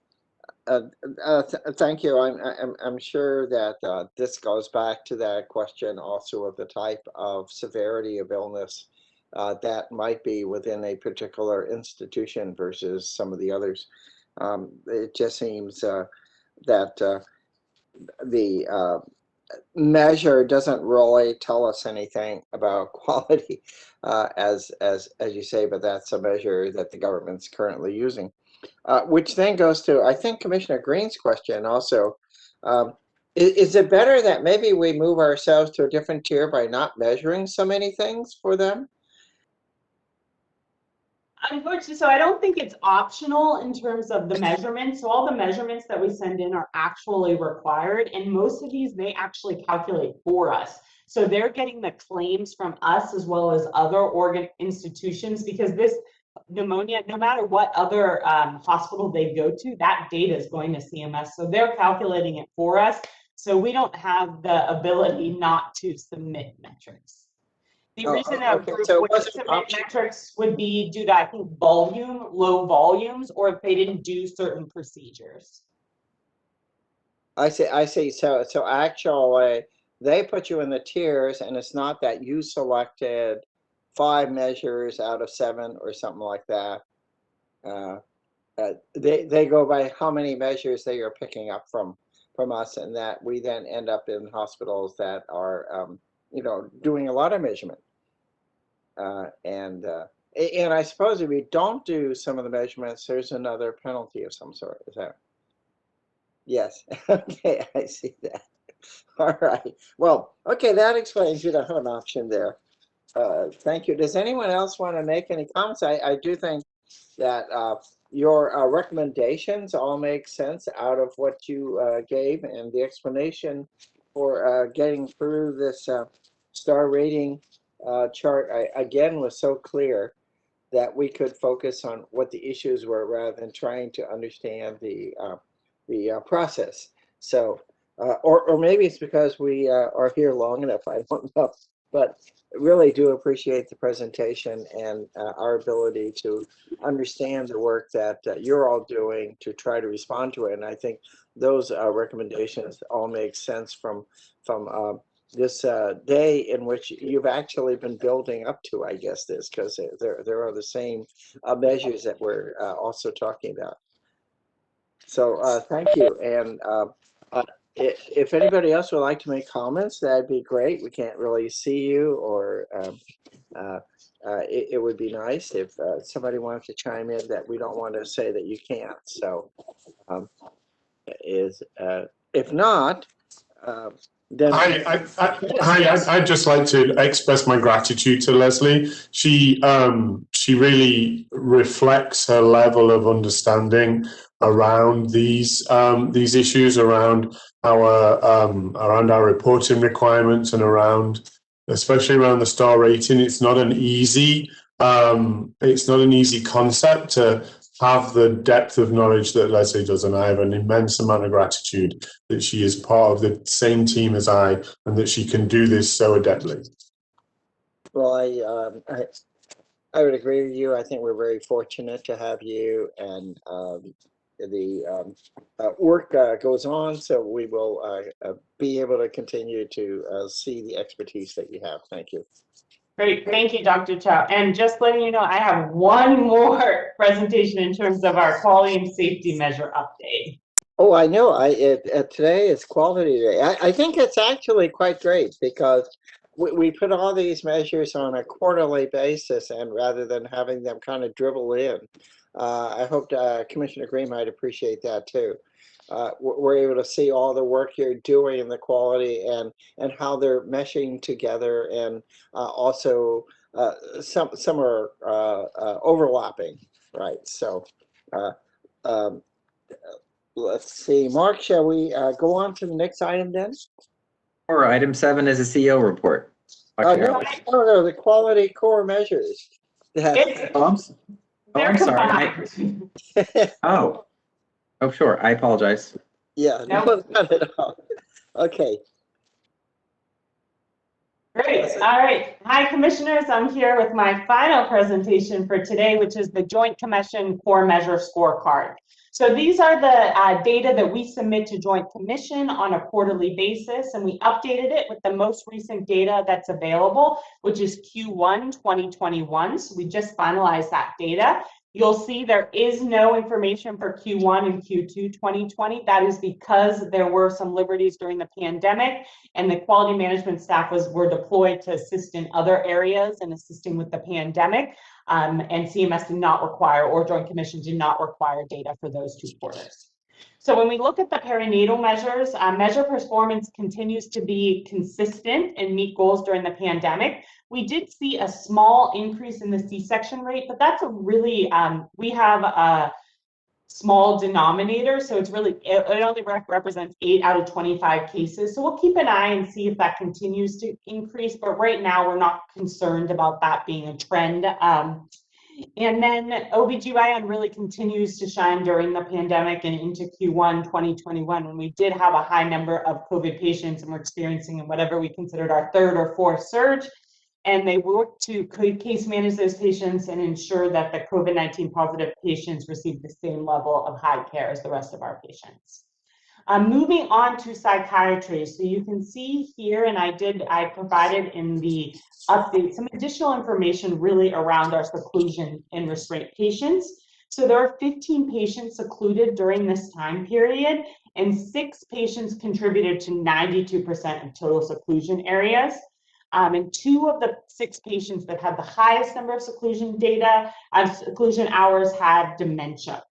thank you. I'm sure that this goes back to that question also of the type of severity of illness that might be within a particular institution versus some of the others. It just seems that the measure doesn't really tell us anything about quality, as you say, but that's a measure that the government's currently using. Which then goes to, I think, Commissioner Green's question also. Is it better that maybe we move ourselves to a different tier by not measuring so many things for them? Unfortunately, so I don't think it's optional in terms of the measurements. So all the measurements that we send in are actually required, and most of these they actually calculate for us. So they're getting the claims from us as well as other organ institutions, because this pneumonia, no matter what other hospital they go to, that data is going to CMS. So they're calculating it for us. So we don't have the ability not to submit metrics. The reason a group would submit metrics would be due to, I think, volume, low volumes, or if they didn't do certain procedures. I see. So actually, they put you in the tiers, and it's not that you selected 5 measures out of 7 or something like that. They go by how many measures they are picking up from us, and that we then end up in hospitals that are doing a lot of measurement. And I suppose if we don't do some of the measurements, there's another penalty of some sort. Is that? Yes. Okay, I see that. All right. Well, okay, that explains you don't have an option there. Thank you. Does anyone else want to make any comments? I do think that your recommendations all make sense out of what you gave, and the explanation for getting through this star rating chart, again, was so clear that we could focus on what the issues were rather than trying to understand the process. So, or maybe it's because we are here long enough, I don't know, but really do appreciate the presentation and our ability to understand the work that you're all doing to try to respond to it. And I think those recommendations all make sense from this day in which you've actually been building up to, I guess, this, because there are the same measures that we're also talking about. So thank you. And if anybody else would like to make comments, that'd be great. We can't really see you, or it would be nice if somebody wanted to chime in, that we don't want to say that you can't. So if not, then I'd just like to express my gratitude to Leslie. She really reflects her level of understanding around these issues, around our reporting requirements, and especially around the star rating. It's not an easy concept to have the depth of knowledge that Leslie does, and I have an immense amount of gratitude that she is part of the same team as I, and that she can do this so adeptly. Well, I would agree with you. I think we're very fortunate to have you, and the work goes on, so we will be able to continue to see the expertise that you have. Thank you. Great, thank you, Dr. Chow. And just letting you know, I have one more presentation in terms of our quality and safety measure update. Oh, I know. Today is Quality Day. I think it's actually quite great, because we put all these measures on a quarterly basis, and rather than having them kind of dribble in, I hope Commissioner Green might appreciate that too. We're able to see all the work you're doing in the quality, and how they're meshing together, and also some are overlapping, right? So let's see, Mark, shall we go on to the next item then? Or item 7 is a CEO report. No, the quality core measures. I'm sorry. Oh, sure. I apologize. Yeah, no, not at all. Okay. Great. All right. Hi, Commissioners. I'm here with my final presentation for today, which is the Joint Commission Core Measure Scorecard. So these are the data that we submit to Joint Commission on a quarterly basis, and we updated it with the most recent data that's available, which is Q1 2021. So we just finalized that data. You'll see there is no information for Q1 and Q2 2020. That is because there were some liberties during the pandemic, and the quality management staff were deployed to assist in other areas and assisting with the pandemic. And CMS did not require, or Joint Commission did not require, data for those 2 quarters. So when we look at the perinatal measures, measure performance continues to be consistent and meet goals during the pandemic. We did see a small increase in the C-section rate, but that's a really, we have a small denominator, so it's really, it only represents 8 out of 25 cases. So we'll keep an eye and see if that continues to increase, but right now we're not concerned about that being a trend. And then OBGYN really continues to shine during the pandemic and into Q1 2021, when we did have a high number of COVID patients and we're experiencing whatever we considered our 3rd or 4th surge. And they work to case manage those patients and ensure that the COVID-19 positive patients receive the same level of high care as the rest of our patients. Moving on to psychiatry. So you can see here, and I provided in the update some additional information really around our seclusion and restraint patients. So there are 15 patients secluded during this time period, and 6 patients contributed to 92% of total seclusion areas. And 2 of the 6 patients that had the highest number of seclusion hours had dementia.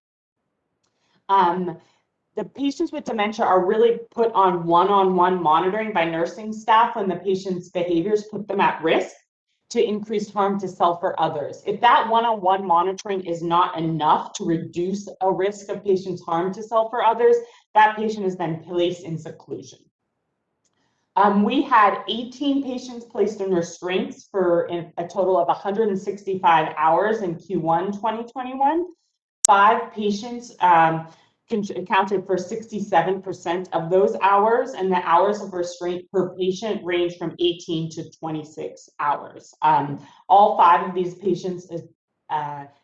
The patients with dementia are really put on one-on-one monitoring by nursing staff when the patient's behaviors put them at risk to increased harm to self or others. If that one-on-one monitoring is not enough to reduce a risk of patient's harm to self or others, that patient is then placed in seclusion. We had 18 patients placed in restraints for a total of 165 hours in Q1 2021. 5 patients accounted for 67% of those hours, and the hours of restraint per patient range from 18 to 26 hours. All 5 of these patients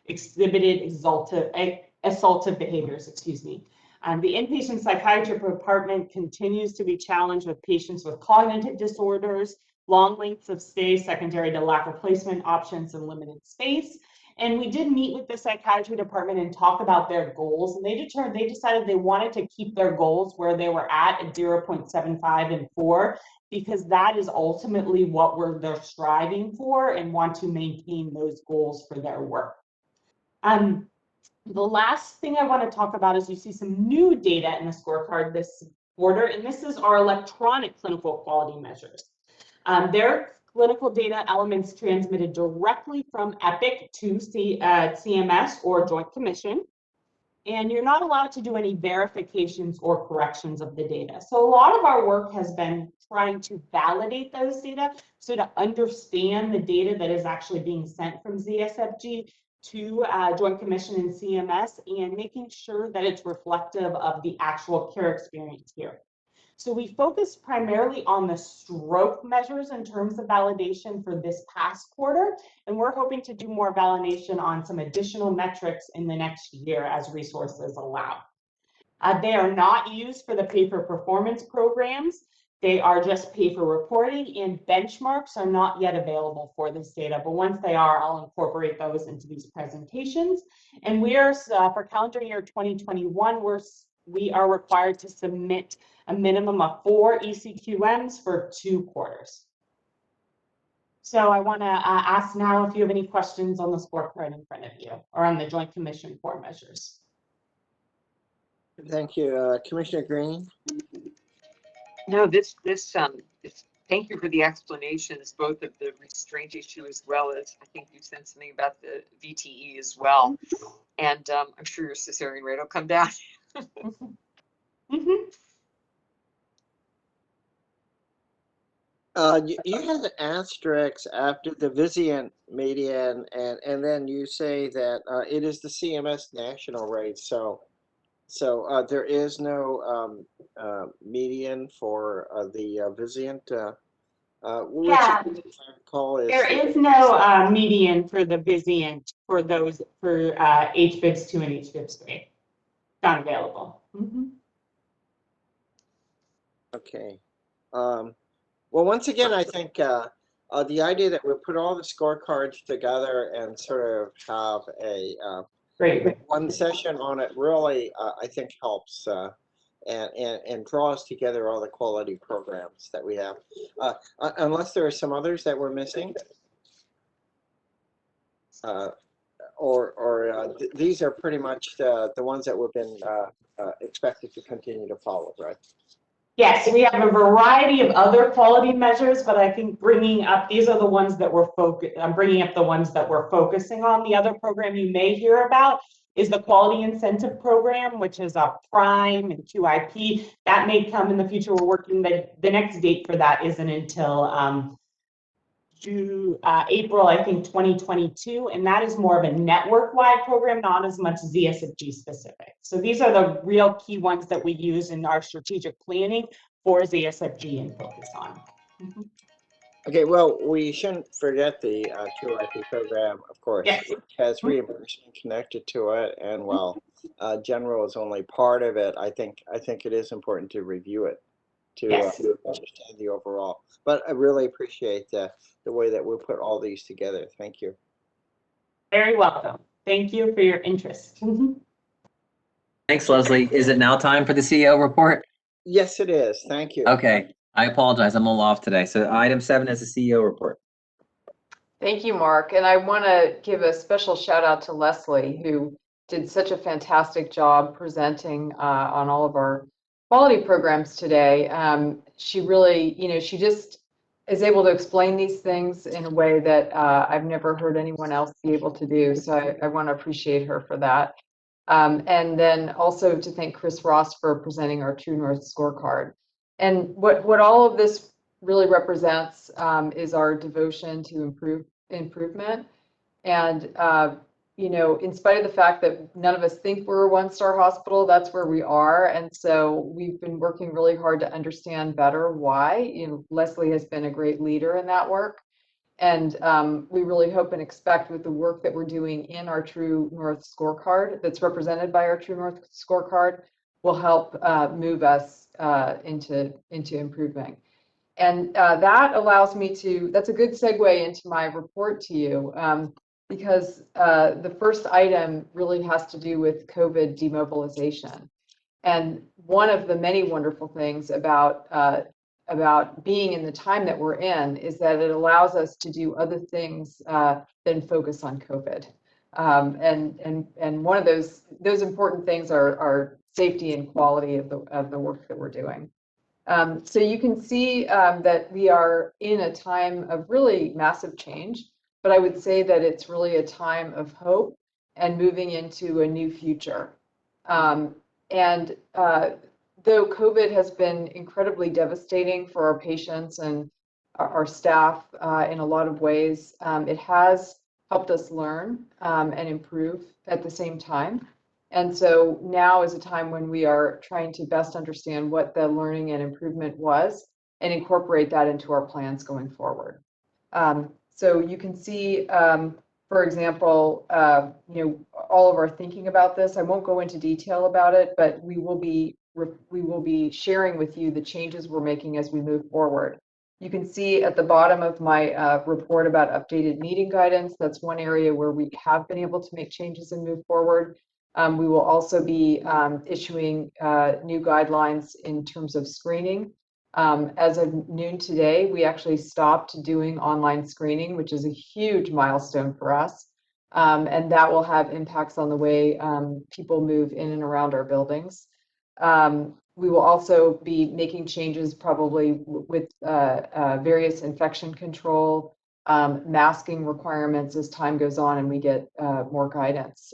exhibited assaultive behaviors, excuse me. The inpatient psychiatry department continues to be challenged with patients with cognitive disorders, long lengths of stay secondary to lack of placement options and limited space. And we did meet with the psychiatry department and talk about their goals, and they decided they wanted to keep their goals where they were at 0.75 and 4, because that is ultimately what they're striving for and want to maintain those goals for their work. The last thing I want to talk about is you see some new data in the scorecard this quarter, and this is our electronic clinical quality measures. Their clinical data elements transmitted directly from Epic to CMS or Joint Commission, and you're not allowed to do any verifications or corrections of the data. So a lot of our work has been trying to validate those data, so to understand the data that is actually being sent from ZSFG to Joint Commission and CMS, and making sure that it's reflective of the actual care experience here. So we focused primarily on the stroke measures in terms of validation for this past quarter, and we're hoping to do more validation on some additional metrics in the next year as resources allow. They are not used for the pay-for-performance programs. They are just pay-for-reporting, and benchmarks are not yet available for this data, but once they are, I'll incorporate those into these presentations. And we are, for calendar year 2021, we are required to submit a minimum of 4 ECQMs for 2 quarters. So I want to ask now if you have any questions on the scorecard in front of you or on the Joint Commission core measures. Thank you. Commissioner Green? No, thank you for the explanations, both of the restraint issue as well as I think you said something about the VTE as well. And I'm sure your cesarean rate will come down. You had an asterisk after the Vizient median, and then you say that it is the CMS national rate. So there is no median for the Vizient. Yeah, there is no median for the Vizient for those for HVIVS2 and HVIVS3. Not available. Okay. Well, once again, I think the idea that we put all the scorecards together and sort of have a one session on it really, I think, helps and draws together all the quality programs that we have. Unless there are some others that we're missing, these are pretty much the ones that we've been expected to continue to follow, right? Yes, we have a variety of other quality measures, but I think bringing up these are the ones that we're I'm bringing up the ones that we're focusing on. The other program you may hear about is the Quality Incentive Program, which is a PRIME and QIP. That may come in the future. We're working, the next date for that isn't until April, I think, 2022, and that is more of a network-wide program, not as much ZSFG specific. So these are the real key ones that we use in our strategic planning for ZSFG and focus on. Okay, well, we shouldn't forget the QIP program, of course. Yes. It has reimbursement connected to it, and while general is only part of it, I think it is important to review it to understand the overall. But I really appreciate the way that we put all these together. Thank you. Very welcome. Thank you for your interest. Thanks, Leslie. Is it now time for the CEO report? Yes, it is. Thank you. Okay. I apologize. I'm a little off today. So item 7 is the CEO report. Thank you, Mark. And I want to give a special shout out to Leslie, who did such a fantastic job presenting on all of our quality programs today. She really, she just is able to explain these things in a way that I've never heard anyone else be able to do. So I want to appreciate her for that. And then also to thank Chris Ross for presenting our True North scorecard. And what all of this really represents is our devotion to improvement. And, you know, in spite of the fact that none of us think we're a one-star hospital, that's where we are. And so we've been working really hard to understand better why. You know, Leslie has been a great leader in that work. And we really hope and expect with the work that we're doing in our True North scorecard that's represented by our True North scorecard will help move us into improving. And that allows me to, that's a good segue into my report to you, because the first item really has to do with COVID demobilization. And one of the many wonderful things about being in the time that we're in is that it allows us to do other things than focus on COVID. And one of those important things are safety and quality of the work that we're doing. So you can see that we are in a time of really massive change, but I would say that it's really a time of hope and moving into a new future. And though COVID has been incredibly devastating for our patients and our staff in a lot of ways, it has helped us learn and improve at the same time. And so now is a time when we are trying to best understand what the learning and improvement was and incorporate that into our plans going forward. So you can see, for example, you know, all of our thinking about this. I won't go into detail about it, but we will be sharing with you the changes we're making as we move forward. You can see at the bottom of my report about updated meeting guidance. That's one area where we have been able to make changes and move forward. We will also be issuing new guidelines in terms of screening. As of noon today, we actually stopped doing online screening, which is a huge milestone for us. And that will have impacts on the way people move in and around our buildings. We will also be making changes probably with various infection control, masking requirements as time goes on and we get more guidance.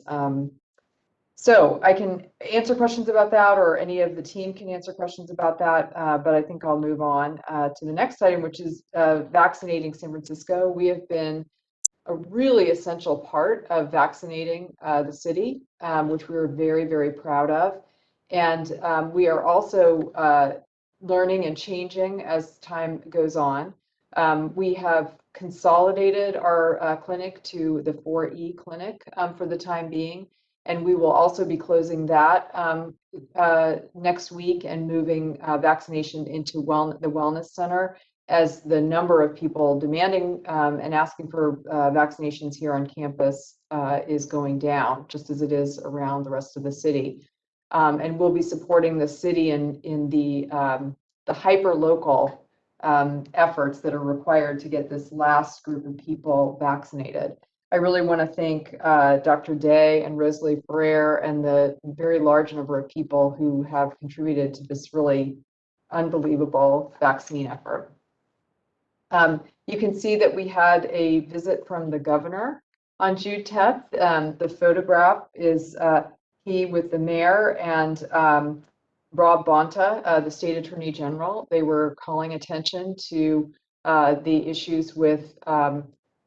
So I can answer questions about that, or any of the team can answer questions about that, but I think I'll move on to the next item, which is vaccinating San Francisco. We have been a really essential part of vaccinating the city, which we are very, very proud of. And we are also learning and changing as time goes on. We have consolidated our clinic to the 4E clinic for the time being. And we will also be closing that next week and moving vaccination into the Wellness Center as the number of people demanding and asking for vaccinations here on campus is going down, just as it is around the rest of the city. And we'll be supporting the city in the hyper-local efforts that are required to get this last group of people vaccinated. I really want to thank Dr. Day and Rosalie Ferrer and the very large number of people who have contributed to this really unbelievable vaccine effort. You can see that we had a visit from the governor on June 10th. The photograph is he with the mayor and Rob Bonta, the state attorney general. They were calling attention to the issues with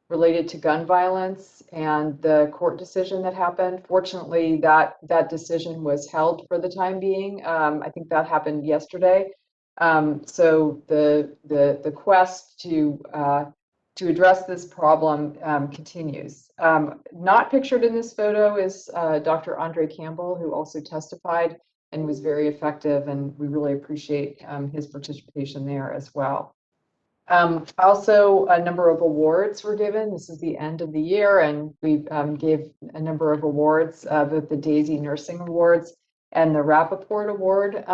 related to gun violence and the court decision that happened. Fortunately, that decision was held for the time being. I think that happened yesterday. So the quest to address this problem continues. Not pictured in this photo is Dr. Andre Campbell, who also testified and was very effective, and we really appreciate his participation there as well. Also, a number of awards were given. This is the end of the year, and we gave a number of awards, both the Daisy Nursing Awards and the Rappaport Award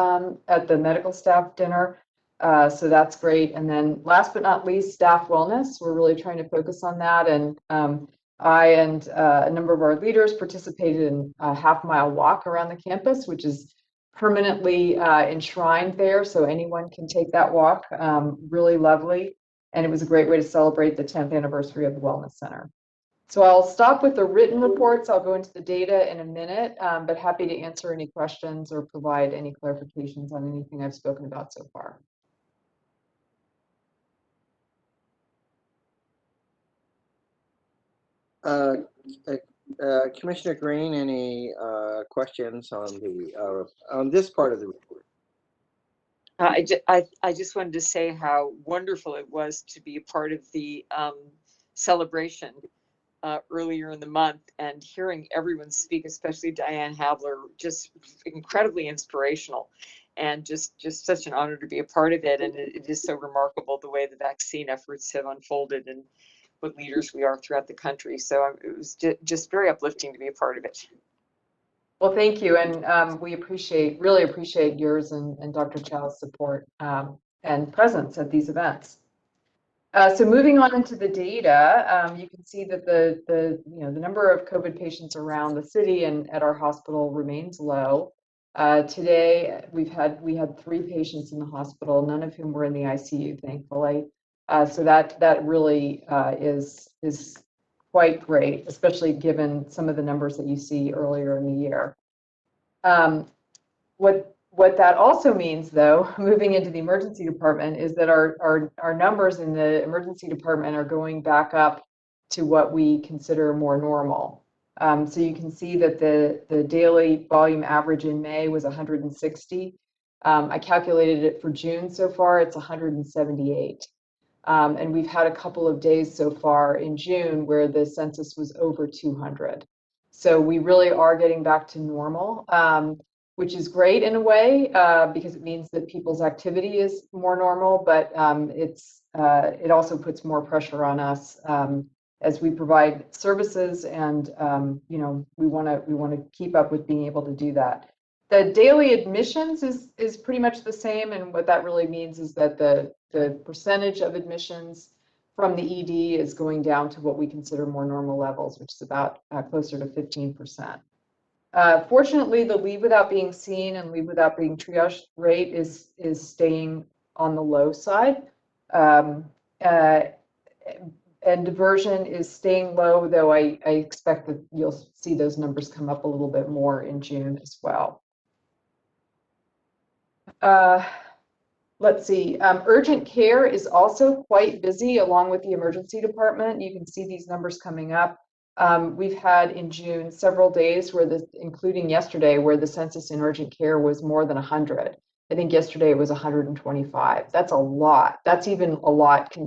at the medical staff dinner. So that's great. And then last but not least, staff wellness. We're really trying to focus on that. And I and a number of our leaders participated in a half-mile walk around the campus, which is permanently enshrined there, so anyone can take that walk. Really lovely, and it was a great way to celebrate the 10th anniversary of the Wellness Center. So I'll stop with the written reports. I'll go into the data in a minute, but happy to answer any questions or provide any clarifications on anything I've spoken about so far. Commissioner Green, any questions on this part of the report? I just wanted to say how wonderful it was to be a part of the celebration earlier in the month, and hearing everyone speak, especially Diane Habler, just incredibly inspirational, and just such an honor to be a part of it. And it is so remarkable the way the vaccine efforts have unfolded and what leaders we are throughout the country. So it was just very uplifting to be a part of it. Well, thank you, and we really appreciate yours and Dr. Chow's support and presence at these events. So moving on into the data, you can see that the number of COVID patients around the city and at our hospital remains low. Today we had 3 patients in the hospital, none of whom were in the ICU, thankfully. So that really is quite great, especially given some of the numbers that you see earlier in the year. What that also means, though, moving into the emergency department, is that our numbers in the emergency department are going back up to what we consider more normal. So you can see that the daily volume average in May was 160. I calculated it for June so far, it's 178. And we've had a couple of days so far in June where the census was over 200. So we really are getting back to normal, which is great in a way, because it means that people's activity is more normal, but it also puts more pressure on us as we provide services, and we want to keep up with being able to do that. The daily admissions is pretty much the same, and what that really means is that the percentage of admissions from the ED is going down to what we consider more normal levels, which is about closer to 15%. Fortunately, the leave without being seen and leave without being triaged rate is staying on the low side. And diversion is staying low, though I expect that you'll see those numbers come up a little bit more in June as well. Let's see, urgent care is also quite busy along with the emergency department. You can see these numbers coming up. We've had in June several days including yesterday, where the census in urgent care was more than 100. I think yesterday it was 125. That's a lot. That's even a lot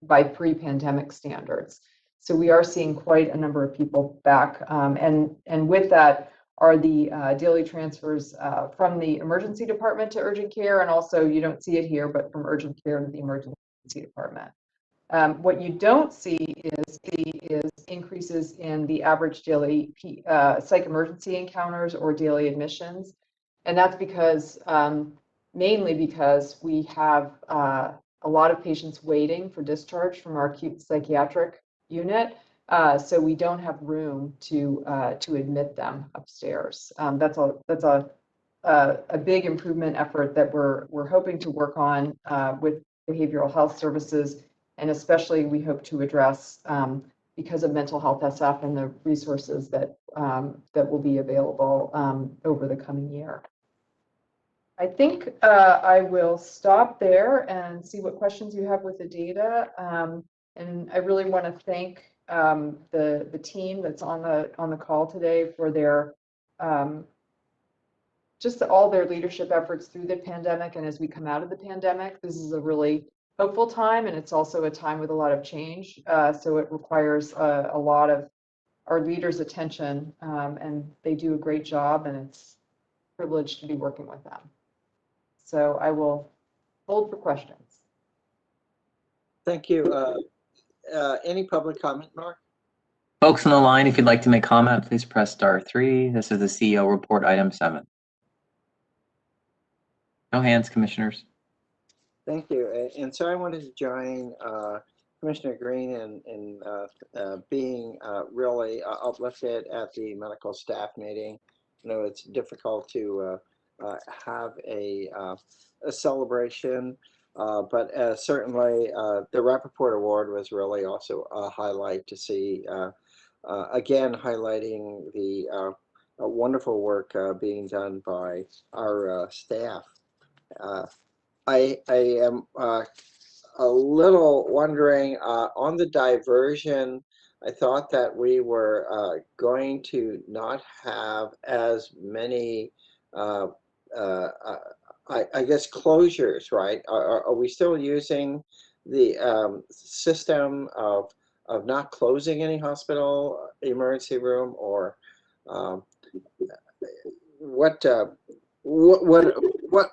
by pre-pandemic standards. So we are seeing quite a number of people back. And with that are the daily transfers from the emergency department to urgent care. And also, you don't see it here, but from urgent care to the emergency department. What you don't see is increases in the average daily psych emergency encounters or daily admissions. And that's because, mainly because we have a lot of patients waiting for discharge from our acute psychiatric unit. So we don't have room to admit them upstairs. That's a big improvement effort that we're hoping to work on with behavioral health services. And especially we hope to address because of mental health SF and the resources that will be available over the coming year. I think I will stop there and see what questions you have with the data. And I really want to thank the team that's on the call today for their just all their leadership efforts through the pandemic. And as we come out of the pandemic, this is a really hopeful time, and it's also a time with a lot of change. So it requires a lot of our leaders' attention, and they do a great job, and it's a privilege to be working with them. So I will hold for questions. Thank you. Any public comment, Mark? Folks on the line, if you'd like to make comment, please press *3. This is the CEO report, item 7. No hands, commissioners. Thank you. And so I wanted to join Commissioner Green in being really uplifted at the medical staff meeting. You know, it's difficult to have a celebration, but certainly the Rappaport Award was really also a highlight to see, again, highlighting the wonderful work being done by our staff. I am a little wondering on the diversion I thought that we were going to not have as many, I guess, closures, right? Are we still using the system of not closing any hospital emergency room, or what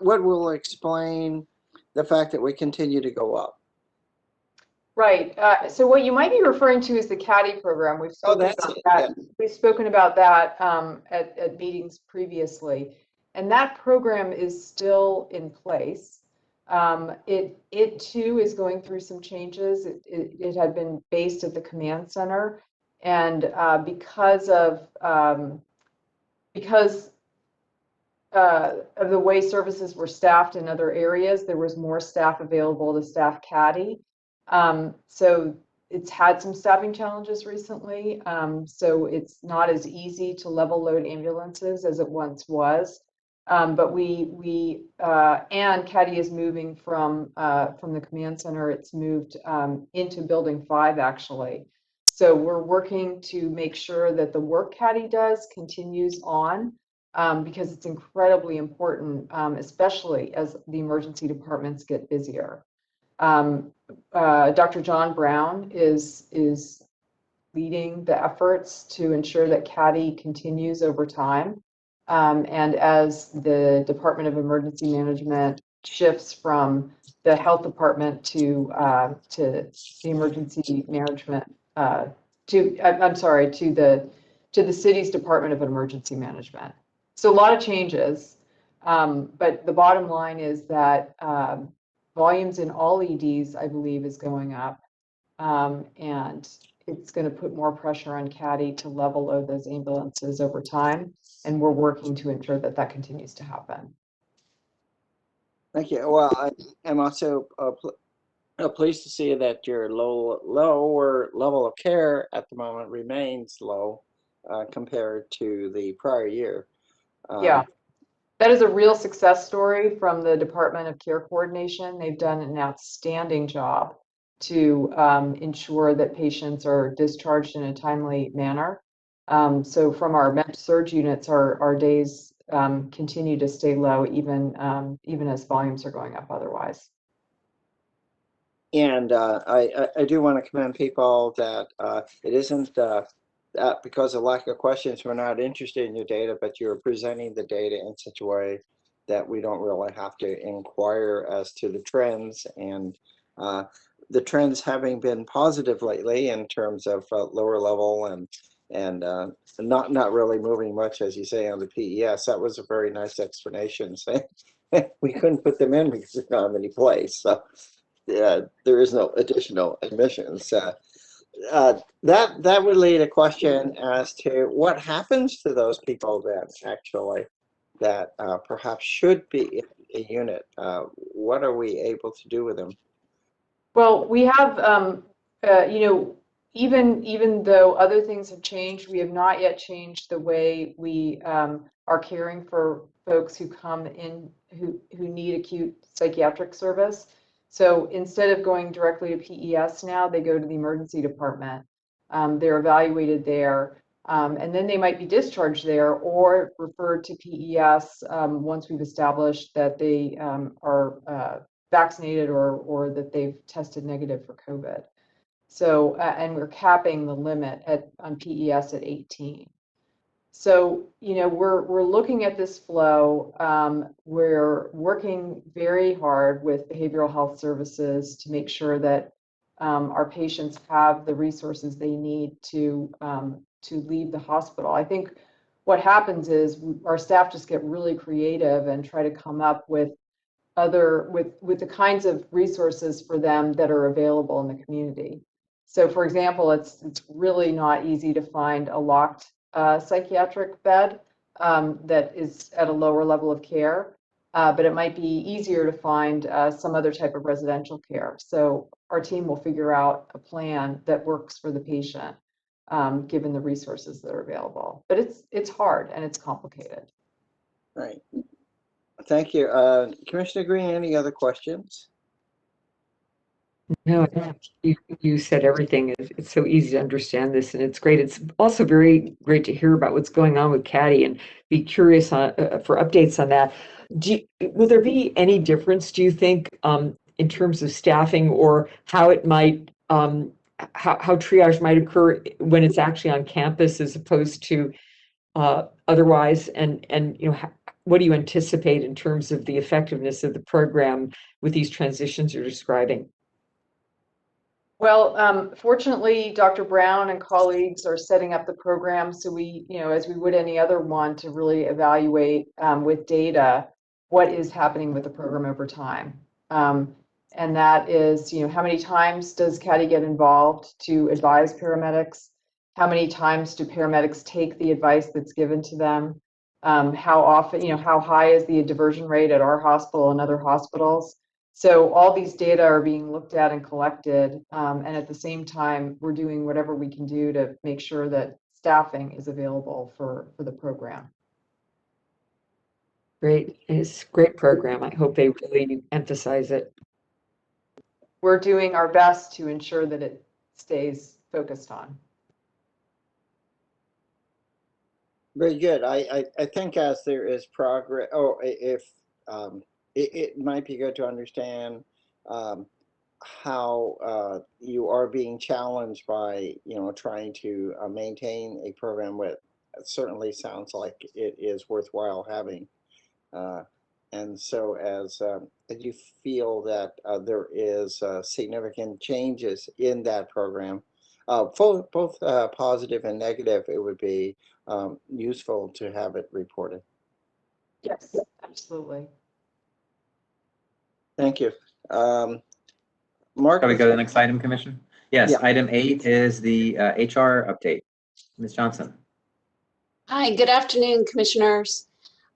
will explain the fact that we continue to go up? Right. So what you might be referring to is the CAUTI program. We've spoken that's about it, that. yeah. We've spoken about that at meetings previously, and that program is still in place. It too is going through some changes. It had been based at the command center, and because of the way services were staffed in other areas, there was more staff available to staff CAUTI. So it's had some staffing challenges recently. So it's not as easy to level load ambulances as it once was. But and CAUTI is moving from the command center. It's moved into building 5 actually. So we're working to make sure that the work CAUTI does continues on. Because it's incredibly important, especially as the emergency departments get busier. Dr. John Brown is leading the efforts to ensure that CAUTI continues over time. And as the Department of Emergency Management shifts from the health department to the emergency management, to the city's Department of Emergency Management. So a lot of changes, but the bottom line is that volumes in all EDs, I believe, is going up, and it's going to put more pressure on CAUTI to level load those ambulances over time, and we're working to ensure that that continues to happen. Thank you. Well, I'm also pleased to see that your lower level of care at the moment remains low compared to the prior year. Yeah, that is a real success story from the Department of Care Coordination. They've done an outstanding job to ensure that patients are discharged in a timely manner. So from our med-surg units, our days continue to stay low, even as volumes are going up otherwise. And I do want to commend people that it isn't that because of lack of questions, we're not interested in your data, but you're presenting the data in such a way that we don't really have to inquire as to the trends, and the trends having been positive lately in terms of lower level and not really moving much, as you say, on the PES. That was a very nice explanation, saying we couldn't put them in because there's not any place. So there is no additional admissions. That would lead a question as to what happens to those people then, actually, that perhaps should be in a unit. What are we able to do with them? Well, we have, even though other things have changed, we have not yet changed the way we are caring for folks who come in who need acute psychiatric service. So instead of going directly to PES now, they go to the emergency department. They're evaluated there, and then they might be discharged there or referred to PES once we've established that they are vaccinated or that they've tested negative for COVID. So, and we're capping the limit on PES at 18. So, we're looking at this flow. We're working very hard with behavioral health services to make sure that our patients have the resources they need to leave the hospital. I think what happens is our staff just get really creative and try to come up with the kinds of resources for them that are available in the community. So, for example, it's really not easy to find a locked psychiatric bed that is at a lower level of care, but it might be easier to find some other type of residential care. So our team will figure out a plan that works for the patient, given the resources that are available. But it's hard and it's complicated. Right. Thank you. Commissioner Green, any other questions? No, you said everything. It's so easy to understand this, and it's great. It's also very great to hear about what's going on with CAUTI and be curious on, for updates on that. Will there be any difference, do you think, in terms of staffing or how it might, how triage might occur when it's actually on campus as opposed to otherwise? And what do you anticipate in terms of the effectiveness of the program with these transitions you're describing? Well, fortunately, Dr. Brown and colleagues are setting up the program so we, as we would any other one, to really evaluate with data what is happening with the program over time. And that is, how many times does CAUTI get involved to advise paramedics? How many times do paramedics take the advice that's given to them? How often, how high is the diversion rate at our hospital and other hospitals? So all these data are being looked at and collected, and at the same time, we're doing whatever we can do to make sure that staffing is available for the program. Great. It's a great program. I hope they really emphasize it. We're doing our best to ensure that it stays focused on. Very good. I think as there is progress, it might be good to understand how you are being challenged by trying to maintain a program that certainly sounds like it is worthwhile having, and so as you feel that there is significant changes in that program, both positive and negative, it would be useful to have it reported. Yes, absolutely. Thank you. Mark? Shall we go to the next item, Commissioner? Yes, Yeah. Item 8 is the HR update. Ms. Johnson. Hi, good afternoon, Commissioners.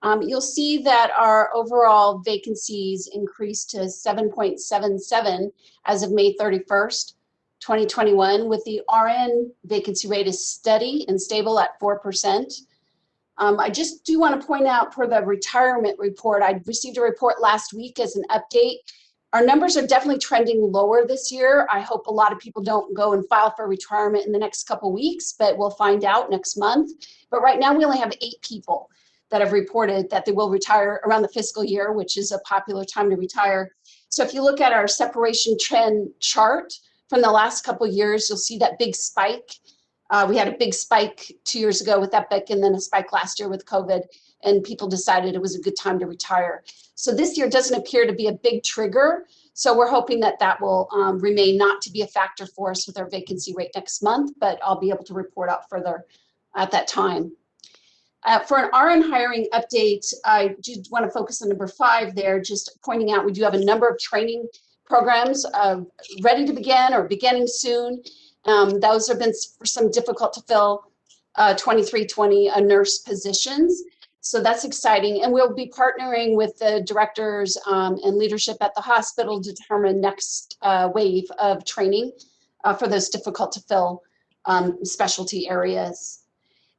You'll see that our overall vacancies increased to 7.77 as of May 31st, 2021, with the RN vacancy rate is steady and stable at 4%. I just do want to point out for the retirement report, I received a report last week as an update. Our numbers are definitely trending lower this year. I hope a lot of people don't go and file for retirement in the next couple weeks, but we'll find out next month. But right now we only have 8 people that have reported that they will retire around the fiscal year, which is a popular time to retire. So if you look at our separation trend chart from the last couple of years, you'll see that big spike. We had a big spike 2 years ago with Epic and then a spike last year with COVID, and people decided it was a good time to retire. So this year doesn't appear to be a big trigger. So we're hoping that that will remain not to be a factor for us with our vacancy rate next month, but I'll be able to report out further at that time. For an RN hiring update, I do want to focus on number 5 there, just pointing out we do have a number of training programs ready to begin or beginning soon. Those have been for some difficult to fill 2320 nurse positions. So that's exciting. And we'll be partnering with the directors and leadership at the hospital to determine next wave of training for those difficult to fill specialty areas.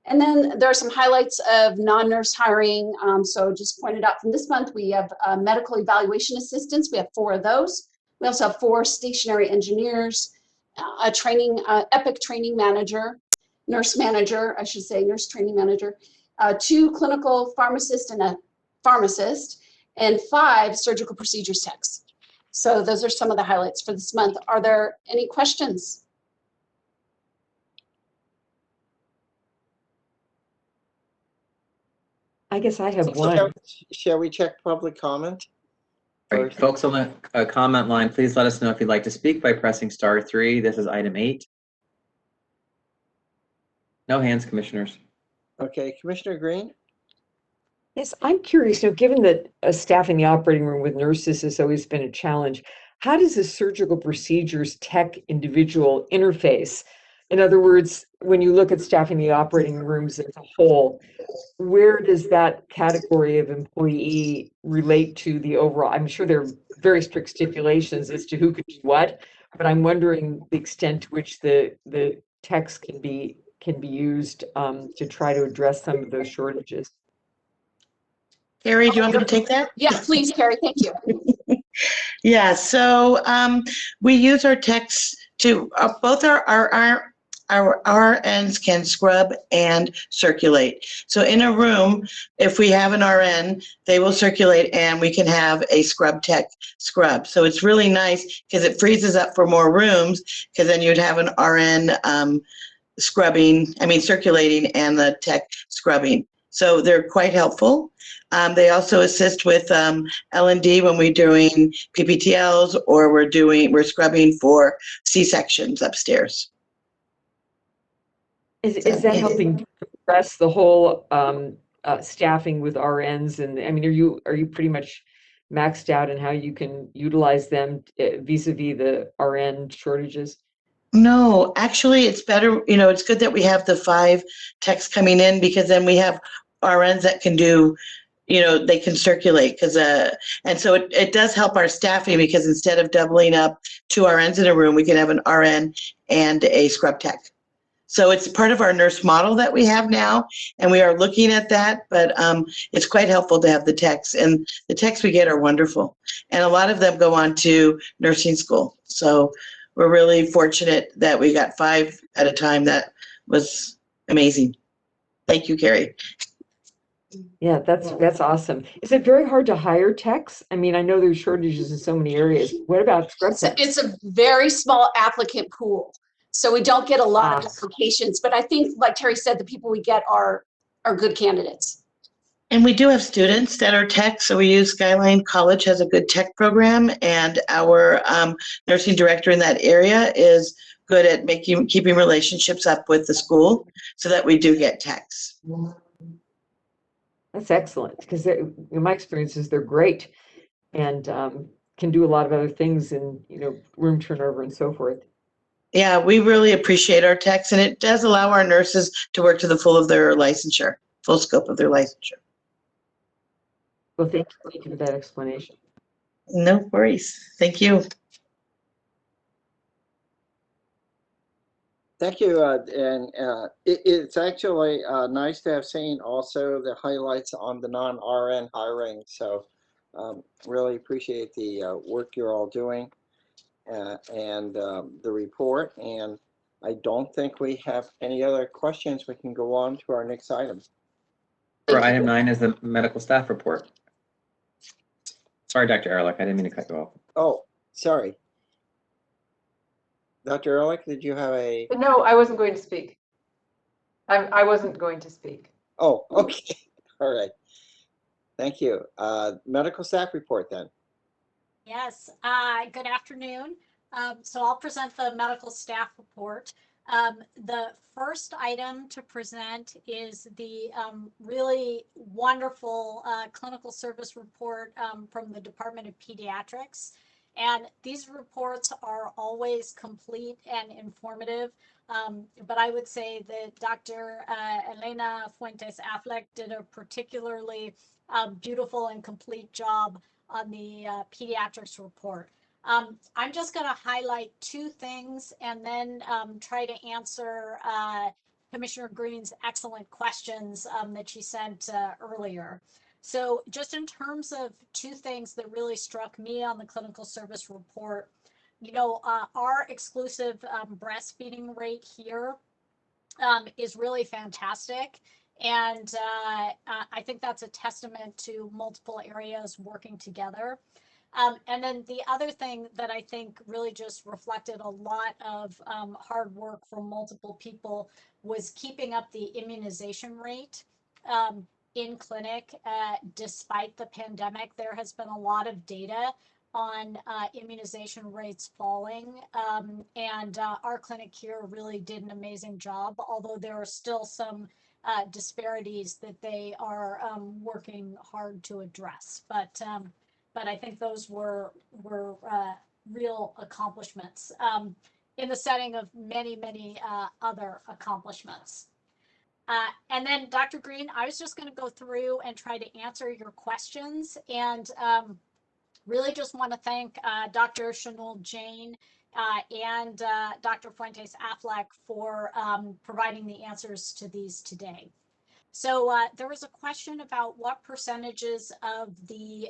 And then there are some highlights of non-nurse hiring. So just pointed out from this month, we have medical evaluation assistants. We have 4 of those. We also have 4 stationary engineers, a training, Epic training manager, nurse manager, I should say, nurse training manager, 2 clinical pharmacists and a pharmacist, and 5 surgical procedures techs. So those are some of the highlights for this month. Are there any questions? I guess I have one. Shall we check public comment? All right, folks on the comment line, please let us know if you'd like to speak by pressing *3. This is item 8. No hands, commissioners. Okay, Commissioner Green? Yes, I'm curious, given that staffing the operating room with nurses has always been a challenge, how does the surgical procedures tech individual interface? In other words, when you look at staffing the operating rooms as a whole, where does that category of employee relate to the overall? I'm sure there are very strict stipulations as to who could do what, but I'm wondering the extent to which the techs can be used to try to address some of those shortages. Carrie, do you want me to take that? Yeah, please, Carrie, thank you. Yeah, so we use our techs to both our RNs can scrub and circulate. So in a room, if we have an RN, they will circulate and we can have a scrub tech scrub. So it's really nice because it frees us up for more rooms, because then you'd have an RN circulating and the tech scrubbing. So they're quite helpful. They also assist with L&D when we're doing PPTLs or we're scrubbing for C-sections upstairs. Is that helping address the whole staffing with RNs? And I mean, are you pretty much maxed out in how you can utilize them vis-a-vis the RN shortages? No, actually, it's better. It's good that we have the 5 techs coming in, because then we have RNs that can do, they can circulate. And so it does help our staffing, because instead of doubling up 2 RNs in a room, we can have an RN and a scrub tech. So it's part of our nurse model that we have now, and we are looking at that, but it's quite helpful to have the techs, and the techs we get are wonderful. And a lot of them go on to nursing school. So we're really fortunate that we got 5 at a time. That was amazing. Thank you, Carrie. Yeah, that's awesome. Is it very hard to hire techs? I mean, I know there's shortages in so many areas. What about scrub techs? It's a very small applicant pool, so we don't get a lot of applications. But I think, like Terry said, the people we get are good candidates. And we do have students that are tech, so we use Skyline College has a good tech program, and our nursing director in that area is good at keeping relationships up with the school, so that we do get techs. That's excellent, because in my experience is they're great and can do a lot of other things, and room turnover and so forth. Yeah, we really appreciate our techs, and it does allow our nurses to work to the full scope of their licensure. Well, thank you for that explanation. No worries. Thank you. Thank you. It's actually nice to have seen also the highlights on the non-RN hiring. So really appreciate the work you're all doing and the report. And I don't think we have any other questions. We can go on to our next item. For item 9 is the medical staff report. Sorry, Dr. Ehrlich, I didn't mean to cut you off. Oh, sorry. Dr. Ehrlich, did you have a... No, I wasn't going to speak. I wasn't going to speak. Oh, okay. All right. Thank you. Medical staff report then. Yes, good afternoon. So I'll present the medical staff report. The first item to present is the really wonderful clinical service report from the Department of Pediatrics. And these reports are always complete and informative. But I would say that Dr. Elena Fuentes-Affleck did a particularly beautiful and complete job on the pediatrics report. I'm just going to highlight 2 things and then try to answer Commissioner Green's excellent questions that she sent earlier. So just in terms of 2 things that really struck me on the clinical service report, our exclusive breastfeeding rate here is really fantastic. And I think that's a testament to multiple areas working together. And then the other thing that I think really just reflected a lot of hard work from multiple people was keeping up the immunization rate in clinic. Despite the pandemic, there has been a lot of data on immunization rates falling, and our clinic here really did an amazing job, although there are still some disparities that they are working hard to address. But I think those were real accomplishments in the setting of many other accomplishments. And then Dr. Green, I was just going to go through and try to answer your questions, and really just want to thank Dr. Shanul Jain and Dr. Fuentes-Affleck for providing the answers to these today. So there was a question about what percentages of the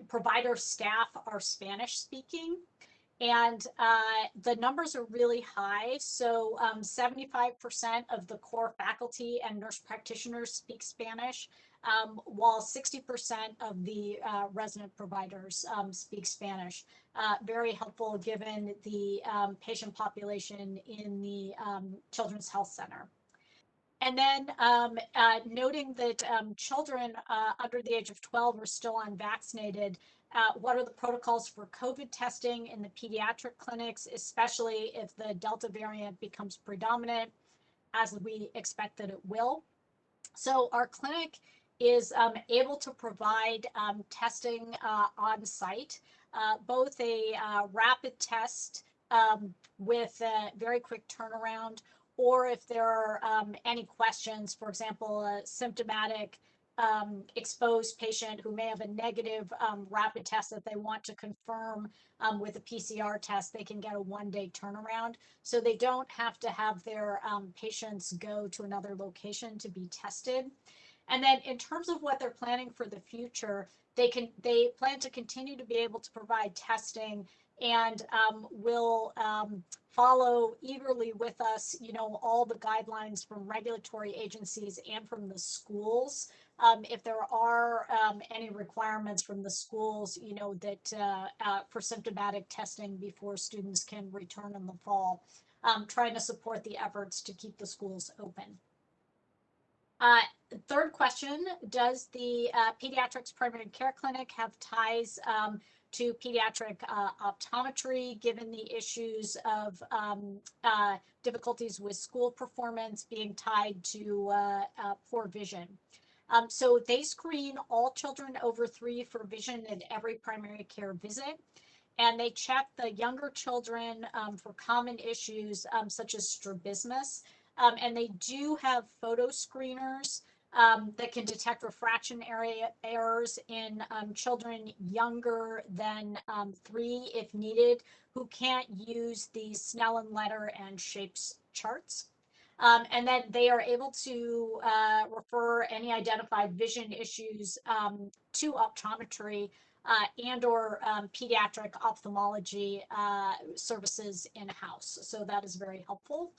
provider staff are Spanish speaking. And the numbers are really high. So 75% of the core faculty and nurse practitioners speak Spanish, while 60% of the resident providers speak Spanish. Very helpful given the patient population in the Children's Health Center. And then noting that children under the age of 12 are still unvaccinated, what are the protocols for COVID testing in the pediatric clinics, especially if the Delta variant becomes predominant, as we expect that it will? So our clinic is able to provide testing on site, both a rapid test with a very quick turnaround, or if there are any questions, for example, a symptomatic exposed patient who may have a negative rapid test that they want to confirm with a PCR test, they can get a one-day turnaround. So they don't have to have their patients go to another location to be tested. And then in terms of what they're planning for the future, they plan to continue to be able to provide testing and will follow eagerly with us, all the guidelines from regulatory agencies and from the schools. If there are any requirements from the schools, that for symptomatic testing before students can return in the fall, trying to support the efforts to keep the schools open. Third question, does the Pediatrics Primary Care Clinic have ties to pediatric optometry, given the issues of difficulties with school performance being tied to poor vision? So they screen all children over 3 for vision at every primary care visit. And they check the younger children for common issues such as strabismus. And they do have photo screeners that can detect refraction area errors in children younger than 3 if needed, who can't use the Snellen letter and shapes charts. And then they are able to refer any identified vision issues to optometry and or pediatric ophthalmology services in-house. So that is very helpful.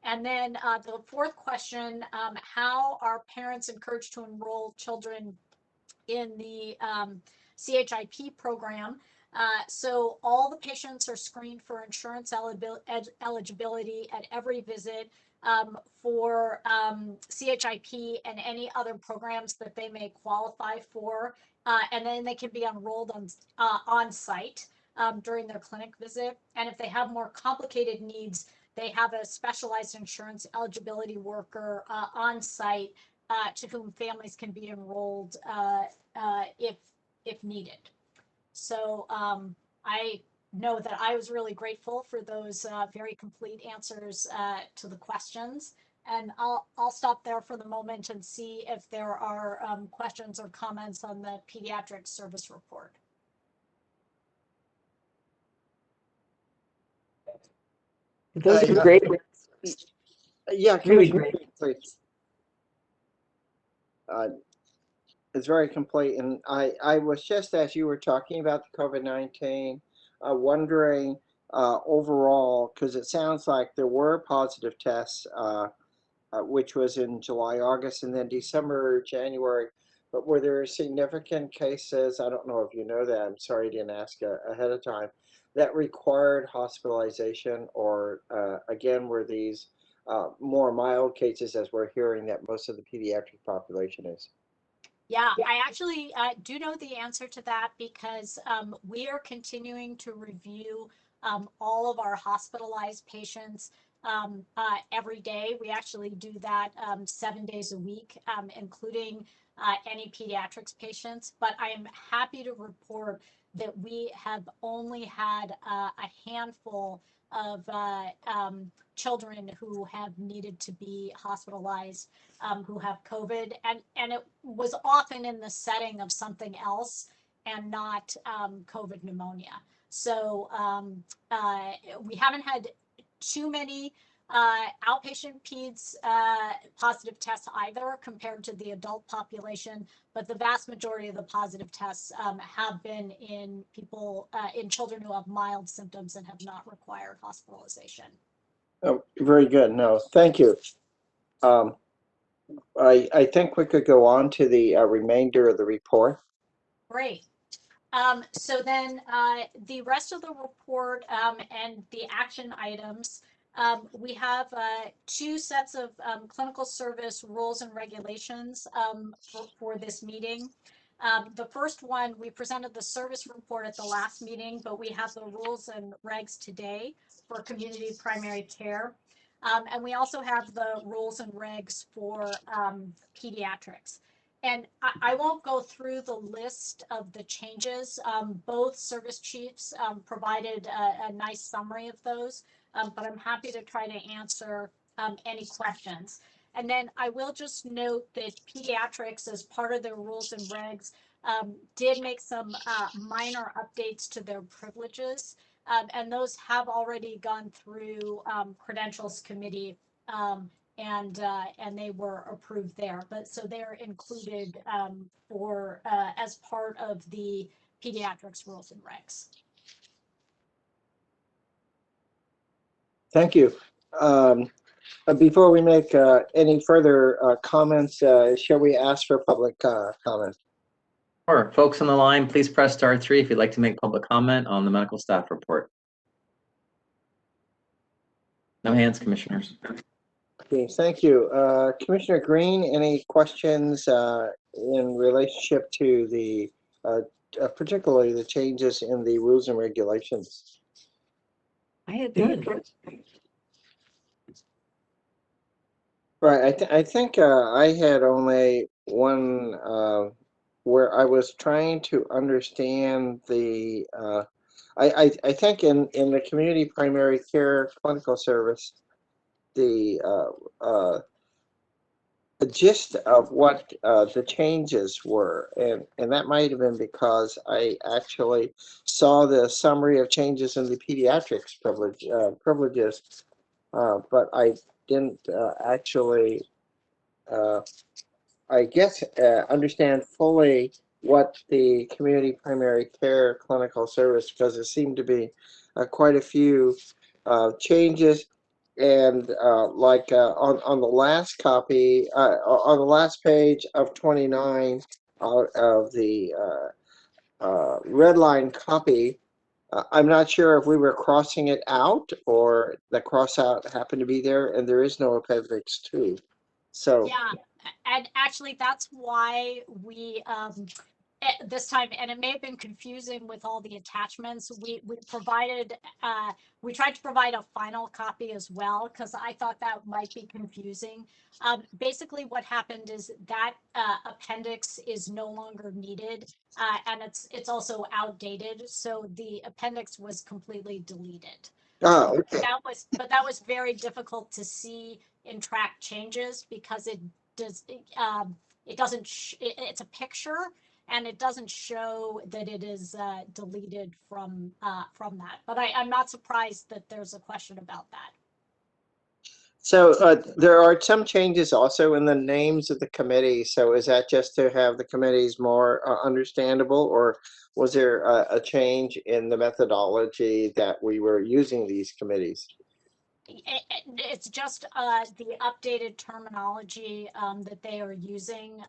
And then the fourth question, how are parents encouraged to enroll children in the CHIP program? So all the patients are screened for insurance eligibility at every visit for CHIP and any other programs that they may qualify for. And then they can be enrolled on site during their clinic visit. And if they have more complicated needs, they have a specialized insurance eligibility worker on site to whom families can be enrolled if needed. So I know that I was really grateful for those very complete answers to the questions. And I'll stop there for the moment and see if there are questions or comments on the pediatric service report. Those are great. Yeah, Really Commissioner, great. please. It's very complete. And I was just, as you were talking about the COVID-19, wondering overall, because it sounds like there were positive tests, which was in July, August, and then December, January. But were there significant cases, I don't know if you know that, I'm sorry I didn't ask ahead of time, that required hospitalization, or again, were these more mild cases, as we're hearing that most of the pediatric population is? Yeah, I actually do know the answer to that, because we are continuing to review all of our hospitalized patients every day. We actually do that 7 days a week, including any pediatrics patients. But I am happy to report that we have only had a handful of children who have needed to be hospitalized, who have COVID, and it was often in the setting of something else and not COVID pneumonia. So we haven't had too many outpatient peds positive tests either compared to the adult population, but the vast majority of the positive tests have been in people, in children who have mild symptoms and have not required hospitalization. Oh, very good. No, thank you. I think we could go on to the remainder of the report. Great. So then the rest of the report and the action items, we have two sets of clinical service rules and regulations for this meeting. The first one, we presented the service report at the last meeting, but we have the rules and regs today for community primary care. And we also have the rules and regs for pediatrics. And I won't go through the list of the changes. Both service chiefs provided a nice summary of those, but I'm happy to try to answer any questions. And then I will just note that pediatrics, as part of their rules and regs, did make some minor updates to their privileges. And those have already gone through credentials committee, and they were approved there. But so they're included for as part of the pediatrics rules and regs. Thank you. Before we make any further comments, shall we ask for public comment? Sure. Folks on the line, please press *3 if you'd like to make public comment on the medical staff report. No hands, commissioners. Okay, thank you. Commissioner Green, any questions in relationship to the, particularly the changes in the rules and regulations? I had none. Right, I think I had only one where I was trying to understand the, I think in the community primary care clinical service, the gist of what the changes were, and that might have been because I actually saw the summary of changes in the pediatrics privileges, but I didn't actually, I guess, understand fully what the community primary care clinical service, because there seemed to be quite a few changes. And like on the last copy, on the last page of 29 of the red line copy, I'm not sure if we were crossing it out or the cross out happened to be there, and there is no appendix 2. So Yeah, and actually that's why we this time, and it may have been confusing with all the attachments, we provided we tried to provide a final copy as well, because I thought that might be confusing. Basically what happened is that appendix is no longer needed, and it's also outdated, so the appendix was completely deleted. oh, okay. That was very difficult to see and track changes, because it does it doesn't it's a picture, and it doesn't show that it is deleted from that. But I'm not surprised that there's a question about that. So there are some changes also in the names of the committee. So is that just to have the committees more understandable, or was there a change in the methodology that we were using these committees? It's just the updated terminology that they are using,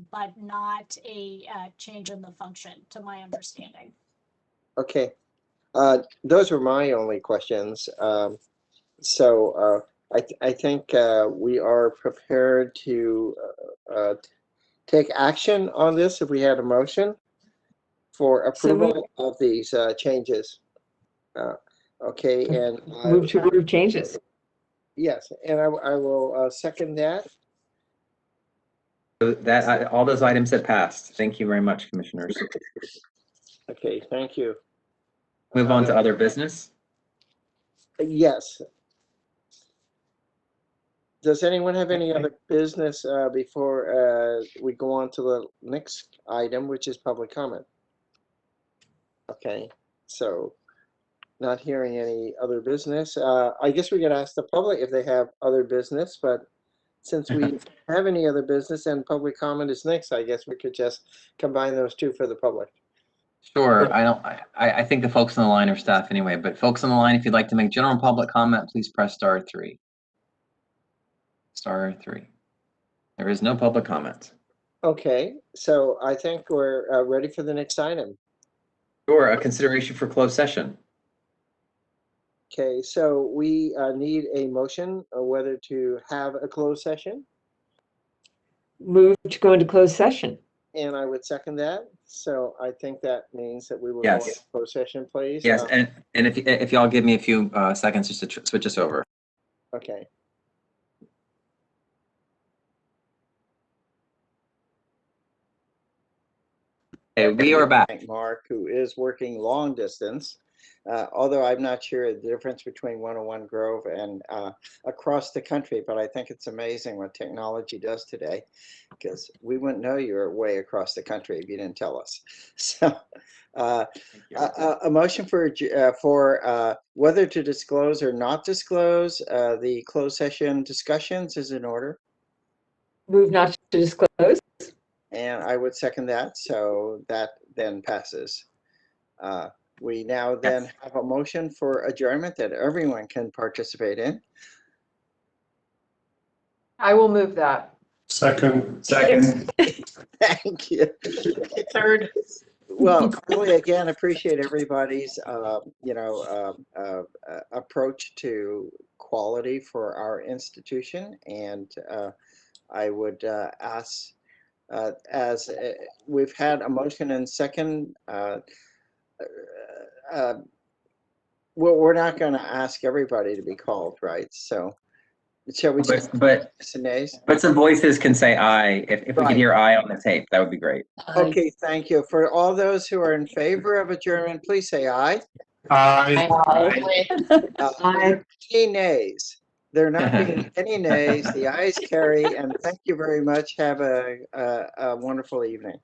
but not a change in the function, to my understanding. Okay, those were my only questions. So I think we are prepared to take action on this if we had a motion for approval of these changes. Okay, and Move to approve changes. yes, and I will second that. So that all those items have passed. Thank you very much, commissioners. Okay, thank you. Move on to other business. Yes. Does anyone have any other business before we go on to the next item, which is public comment? Okay, so Not hearing any other business. I guess we could ask the public if they have other business, but since we don't have any other business and public comment is next, I guess we could just combine those two for the public. Sure. I think the folks on the line are staff anyway, but folks on the line, if you'd like to make general public comment, please press *3. *3. There is no public comment. Okay, so I think we're ready for the next item. Sure. A consideration for closed session. Okay, so we need a motion whether to have a closed session, Move to go into closed session. and I would second that. So I think that means that we will go Yes. into closed session, please. Yes, and if y'all give me a few seconds just to switch us over. Okay. Okay, we are back. Thank Mark, who is working long distance, although I'm not sure the difference between 101 Grove and across the country, but I think it's amazing what technology does today, because we wouldn't know you were way across the country if you didn't tell us. So a motion for whether to disclose or not disclose the closed session discussions is in order. Move not to disclose. And I would second that, so that then passes. We now then have a motion for adjournment that everyone can participate in. I will move that. Second. Thank you. Third. Well, really, again, appreciate everybody's, approach to quality for our institution. And I would ask, as we've had a motion and second, well, we're not going to ask everybody to be called, right? So shall we just But nays? some voices can say aye. If we could hear aye on the tape, that would be great. Okay, thank you. For all those who are in favor of adjournment, please say aye. Aye. Any nays? There not being any nays, the ayes carry, and thank you very much. Have a wonderful evening.